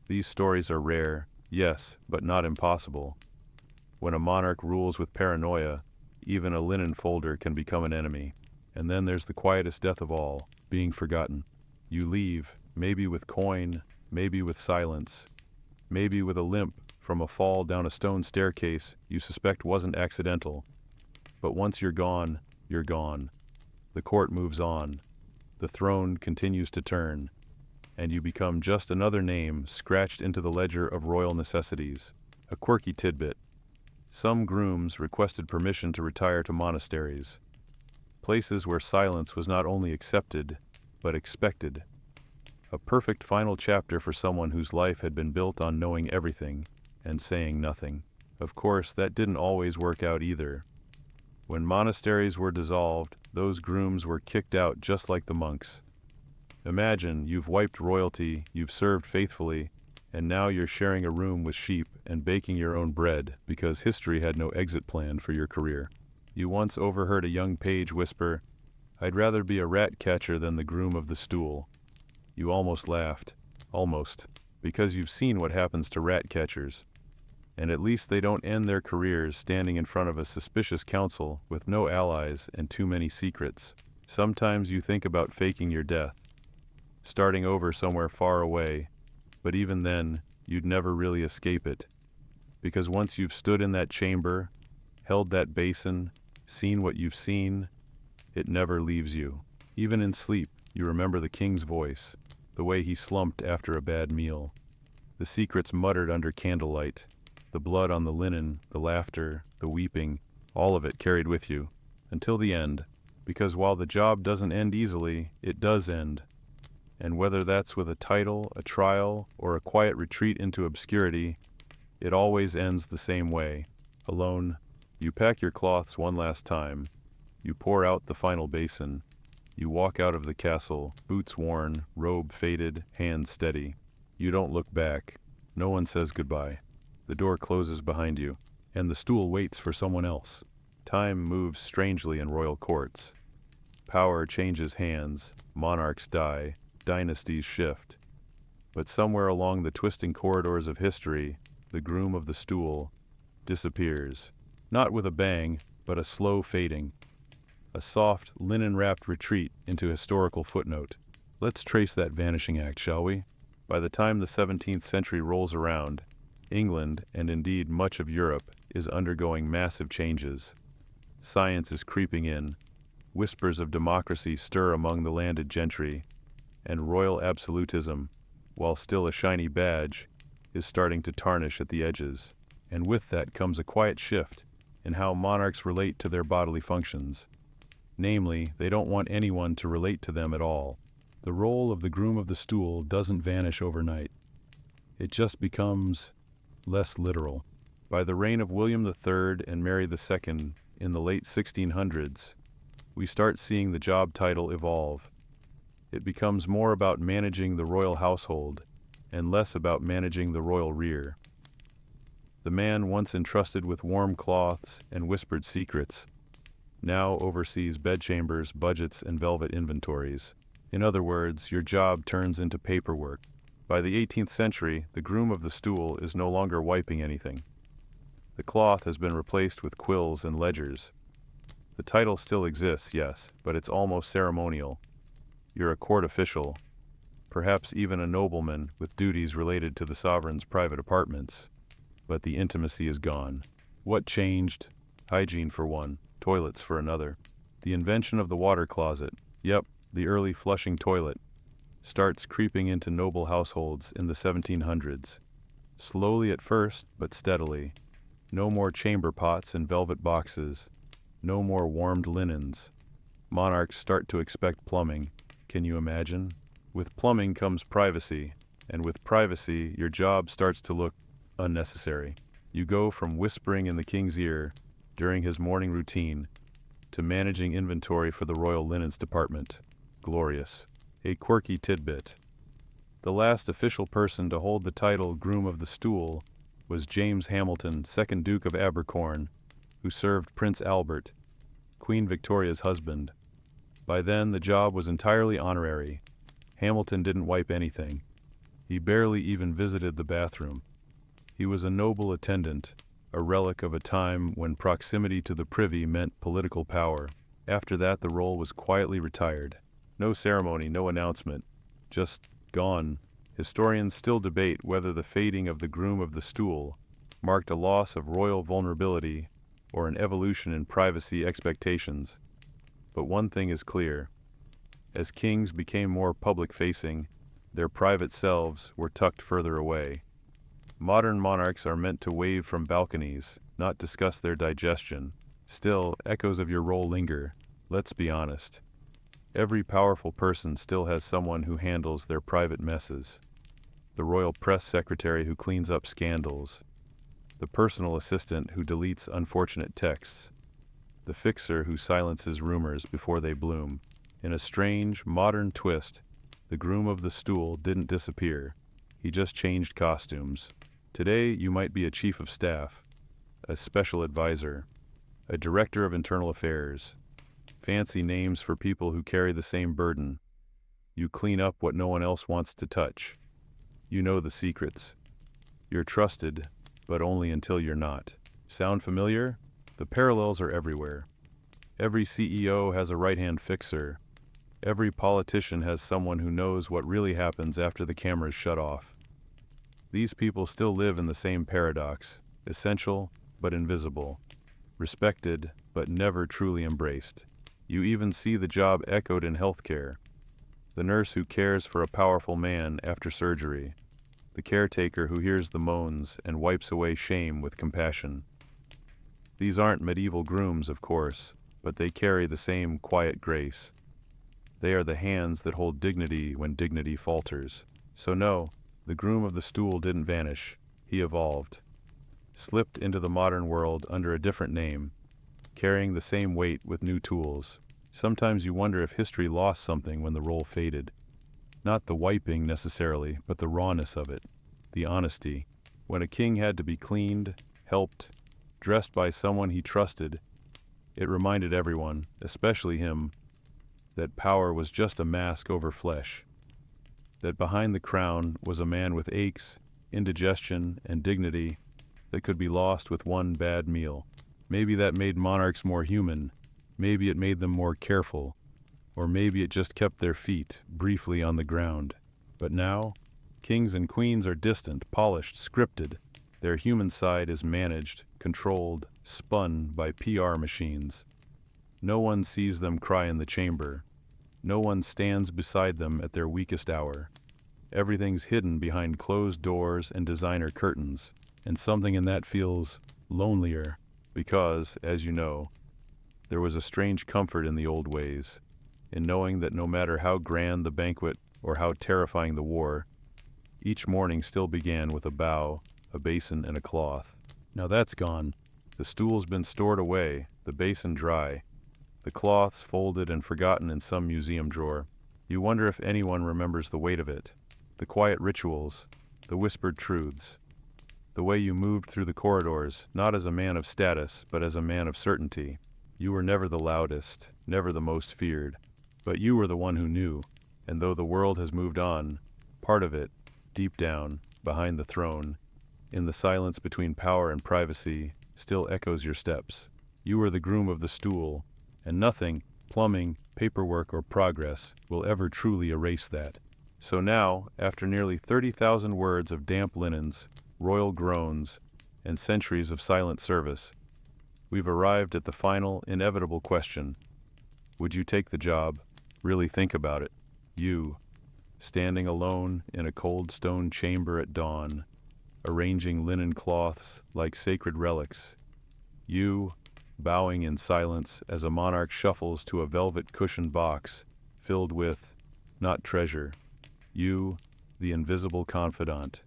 A: These stories are rare, yes, but not impossible. When a monarch rules with paranoia, even a linen folder can become an enemy. And then there's the quietest death of all, being forgotten. You leave, maybe with coin, maybe with silence, maybe with a limp from a fall down a stone staircase you suspect wasn't accidental. But once you're gone, you're gone. The court moves on. The throne continues to turn, and you become just another name scratched into the ledger of royal necessities. A quirky tidbit. Some grooms requested permission to retire to monasteries, places where silence was not only accepted, but expected. A perfect final chapter for someone whose life had been built on knowing everything and saying nothing. Of course, that didn't always work out either. When monasteries were dissolved, those grooms were kicked out just like the monks. Imagine, you've wiped royalty, you've served faithfully, and now you're sharing a room with sheep and baking your own bread because history had no exit plan for your career. You once overheard a young page whisper, "I'd rather be a rat catcher than the groom of the stool." You almost laughed. Almost. Because you've seen what happens to rat catchers. And at least they don't end their careers standing in front of a suspicious council with no allies and too many secrets. Sometimes you think about faking your death, starting over somewhere far away, but even then, you'd never really escape it. Because once you've stood in that chamber, held that basin, seen what you've seen, it never leaves you. Even in sleep, you remember the king's voice, the way he slumped after a bad meal, the secrets muttered under candlelight, the blood on the linen, the laughter, the weeping, all of it carried with you, until the end, because while the job doesn't end easily, it does end. And whether that's with a title, a trial, or a quiet retreat into obscurity, it always ends the same way, alone. You pack your cloths one last time, you pour out the final basin, you walk out of the castle, boots worn, robe faded, hands steady. You don't look back. No one says goodbye. The door closes behind you, and the stool waits for someone else. Time moves strangely in royal courts. Power changes hands, monarchs die, dynasties shift. But somewhere along the twisting corridors of history, the groom of the stool disappears. Not with a bang, but a slow fading. A soft, linen-wrapped retreat into historical footnote. Let's trace that vanishing act, shall we? By the time the 17th century rolls around, England, and indeed much of Europe, is undergoing massive changes. Science is creeping in, whispers of democracy stir among the landed gentry, and royal absolutism, while still a shiny badge, is starting to tarnish at the edges. And with that comes a quiet shift in how monarchs relate to their bodily functions. Namely, they don't want anyone to relate to them at all. The role of the groom of the stool doesn't vanish overnight. It just becomes less literal. By the reign of William III and Mary II in the late 1600s, we start seeing the job title evolve. It becomes more about managing the royal household and less about managing the royal rear. The man once entrusted with warm cloths and whispered secrets now oversees bedchambers, budgets, and velvet inventories. In other words, your job turns into paperwork. By the 18th century, the groom of the stool is no longer wiping anything. The cloth has been replaced with quills and ledgers. The title still exists, yes, but it's almost ceremonial. You're a court official, perhaps even a nobleman with duties related to the sovereign's private apartments. But the intimacy is gone. What changed? Hygiene for one, toilets for another. The invention of the water closet, yep, the early flushing toilet, starts creeping into noble households in the 1700s. Slowly at first, but steadily. No more chamber pots and velvet boxes. No more warmed linens. Monarchs start to expect plumbing. Can you imagine? With plumbing comes privacy, and with privacy, your job starts to look unnecessary. You go from whispering in the king's ear during his morning routine to managing inventory for the royal linens department. Glorious. A quirky tidbit. The last official person to hold the title Groom of the Stool was James Hamilton, 2nd Duke of Abercorn, who served Prince Albert, Queen Victoria's husband. By then, the job was entirely honorary. Hamilton didn't wipe anything. He barely even visited the bathroom. He was a noble attendant, a relic of a time when proximity to the privy meant political power. After that, the role was quietly retired. No ceremony, no announcement. Just gone. Historians still debate whether the fading of the groom of the stool marked a loss of royal vulnerability or an evolution in privacy expectations. But one thing is clear. As kings became more public-facing, their private selves were tucked further away. Modern monarchs are meant to wave from balconies, not discuss their digestion. Still, echoes of your role linger. Let's be honest. Every powerful person still has someone who handles their private messes. The royal press secretary who cleans up scandals. The personal assistant who deletes unfortunate texts. the fixer who silences rumors before they bloom. In a strange, modern twist, the groom of the stool didn't disappear. He just changed costumes. Today, you might be a chief of staff, a special advisor, a director of internal affairs. Fancy names for people who carry the same burden. You clean up what no one else wants to touch. You know the secrets. You're trusted, but only until you're not. Sound familiar? The parallels are everywhere. Every CEO has a right-hand fixer. Every politician has someone who knows what really happens after the cameras shut off. These people still live in the same paradox, essential but invisible, respected but never truly embraced. You even see the job echoed in healthcare. The nurse who cares for a powerful man after surgery. The caretaker who hears the moans and wipes away shame with compassion. These aren't medieval grooms, of course, but they carry the same quiet grace. They are the hands that hold dignity when dignity falters. So no, the groom of the stool didn't vanish. He evolved. Slipped into the modern world under a different name, carrying the same weight with new tools. Sometimes you wonder if history lost something when the role faded. Not the wiping necessarily, but the rawness of it, the honesty. When a king had to be cleaned, helped, dressed by someone he trusted, it reminded everyone, especially him, that power was just a mask over flesh. That behind the crown was a man with aches, indigestion, and dignity that could be lost with one bad meal. Maybe that made monarchs more human. Maybe it made them more careful. Or maybe it just kept their feet briefly on the ground. But now, kings and queens are distant, polished, scripted. Their human side is managed, controlled, spun by PR machines. No one sees them cry in the chamber. No one stands beside them at their weakest hour. Everything's hidden behind closed doors and designer curtains, and something in that feels lonelier because, as you know, there was a strange comfort in the old ways, in knowing that no matter how grand the banquet or how terrifying the war, each morning still began with a bow, a basin, and a cloth. Now that's gone. The stool's been stored away, the basin dry, the cloths folded and forgotten in some museum drawer. You wonder if anyone remembers the weight of it, the quiet rituals, the whispered truths, the way you moved through the corridors, not as a man of status, but as a man of certainty. You were never the loudest, never the most feared, but you were the one who knew, and though the world has moved on, part of it, deep down, behind the throne, in the silence between power and privacy, still echoes your steps. You were the groom of the stool, and nothing, plumbing, paperwork, or progress, will ever truly erase that. So now, after nearly 30,000 words of damp linens, royal groans, and centuries of silent service, we've arrived at the final, inevitable question. Would you take the job? Really think about it. You, standing alone in a cold stone chamber at dawn, arranging linen cloths like sacred relics. You, bowing in silence as a monarch shuffles to a velvet cushioned box filled with, not treasure. You, the invisible confidant,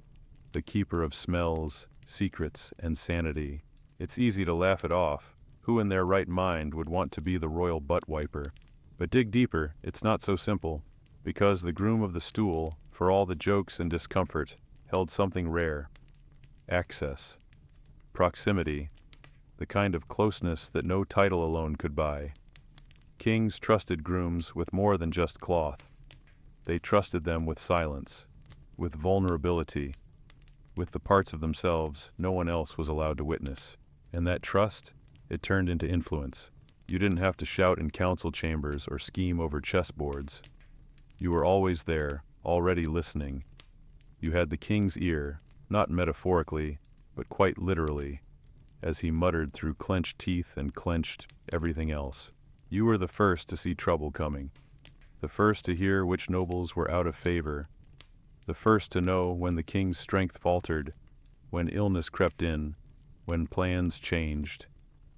A: the keeper of smells, secrets, and sanity. It's easy to laugh it off. Who in their right mind would want to be the royal butt wiper? But dig deeper, it's not so simple, because the groom of the stool, for all the jokes and discomfort, held something rare. Access. Proximity. The kind of closeness that no title alone could buy. Kings trusted grooms with more than just cloth. They trusted them with silence, with vulnerability, with the parts of themselves no one else was allowed to witness. And that trust, it turned into influence. You didn't have to shout in council chambers or scheme over chessboards. You were always there, already listening. You had the king's ear, not metaphorically, but quite literally, as he muttered through clenched teeth and clenched everything else. You were the first to see trouble coming, the first to hear which nobles were out of favor, the first to know when the king's strength faltered, when illness crept in, when plans changed.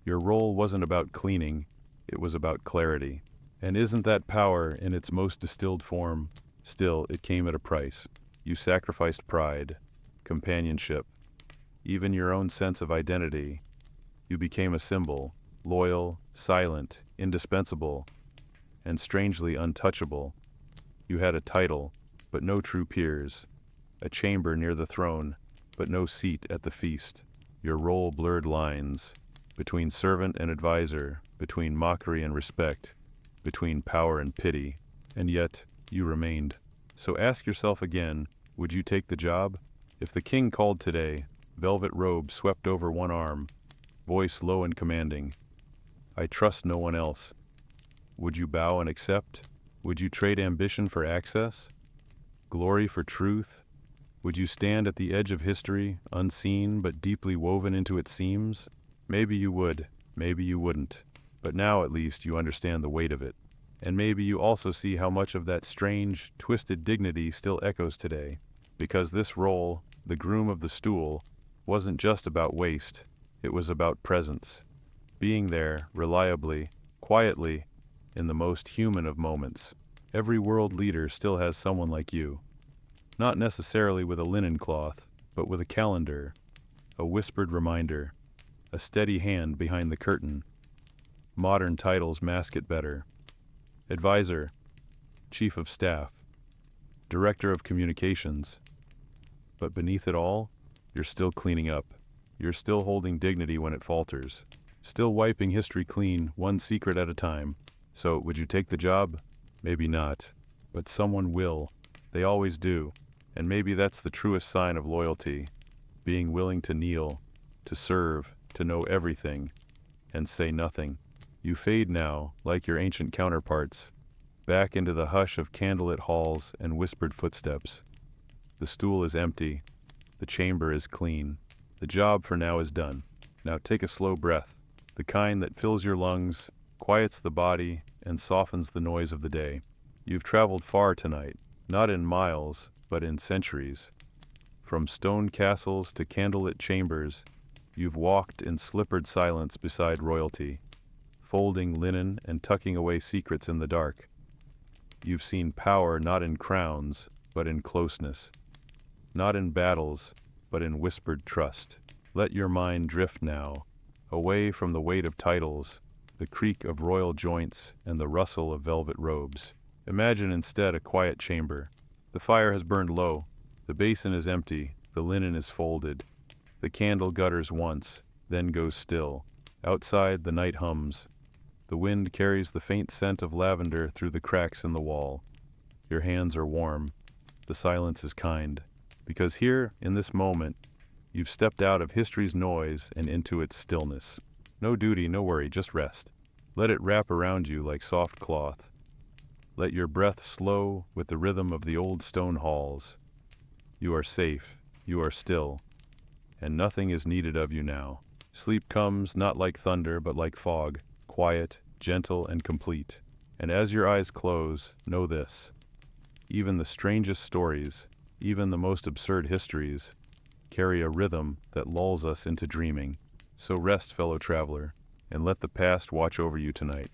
A: Your role wasn't about cleaning, it was about clarity. And isn't that power in its most distilled form? Still, it came at a price. You sacrificed pride, companionship, even your own sense of identity. You became a symbol, loyal, silent, indispensable, and strangely untouchable. You had a title, but no true peers, a chamber near the throne, but no seat at the feast. Your role blurred lines between servant and advisor, between mockery and respect, between power and pity, and yet you remained. So ask yourself again, would you take the job? If the king called today, velvet robe swept over one arm, voice low and commanding, I trust no one else. Would you bow and accept? Would you trade ambition for access? Glory for truth? Would you stand at the edge of history, unseen but deeply woven into its seams? Maybe you would, maybe you wouldn't. But now at least you understand the weight of it. And maybe you also see how much of that strange, twisted dignity still echoes today. Because this role, the groom of the stool, wasn't just about waste. It was about presence. Being there, reliably, quietly, in the most human of moments. Every world leader still has someone like you. Not necessarily with a linen cloth, but with a calendar, a whispered reminder, a steady hand behind the curtain. Modern titles mask it better. Advisor, Chief of Staff, Director of Communications. But beneath it all, you're still cleaning up. You're still holding dignity when it falters. Still wiping history clean, one secret at a time. So, would you take the job? Maybe not. But someone will. They always do. And maybe that's the truest sign of loyalty. Being willing to kneel, to serve, to know everything, and say nothing. You fade now, like your ancient counterparts, back into the hush of candlelit halls and whispered footsteps. The stool is empty. The chamber is clean. The job for now is done. Now take a slow breath, the kind that fills your lungs, quiets the body, and softens the noise of the day. You've traveled far tonight, not in miles, but in centuries. From stone castles to candlelit chambers, you've walked in slippered silence beside royalty, folding linen and tucking away secrets in the dark. You've seen power not in crowns, but in closeness. Not in battles, but in whispered trust. Let your mind drift now, away from the weight of titles, the creak of royal joints, and the rustle of velvet robes. Imagine instead a quiet chamber. The fire has burned low, the basin is empty, the linen is folded. The candle gutters once, then goes still. Outside, the night hums. The wind carries the faint scent of lavender through the cracks in the wall. Your hands are warm. The silence is kind. Because here, in this moment, you've stepped out of history's noise and into its stillness. No duty, no worry, just rest. Let it wrap around you like soft cloth. Let your breath slow with the rhythm of the old stone halls. You are safe, you are still, and nothing is needed of you now. Sleep comes not like thunder but like fog, quiet, gentle, and complete. And as your eyes close, know this. Even the strangest stories, even the most absurd histories, carry a rhythm that lulls us into dreaming. So rest, fellow traveler, and let the past watch over you tonight.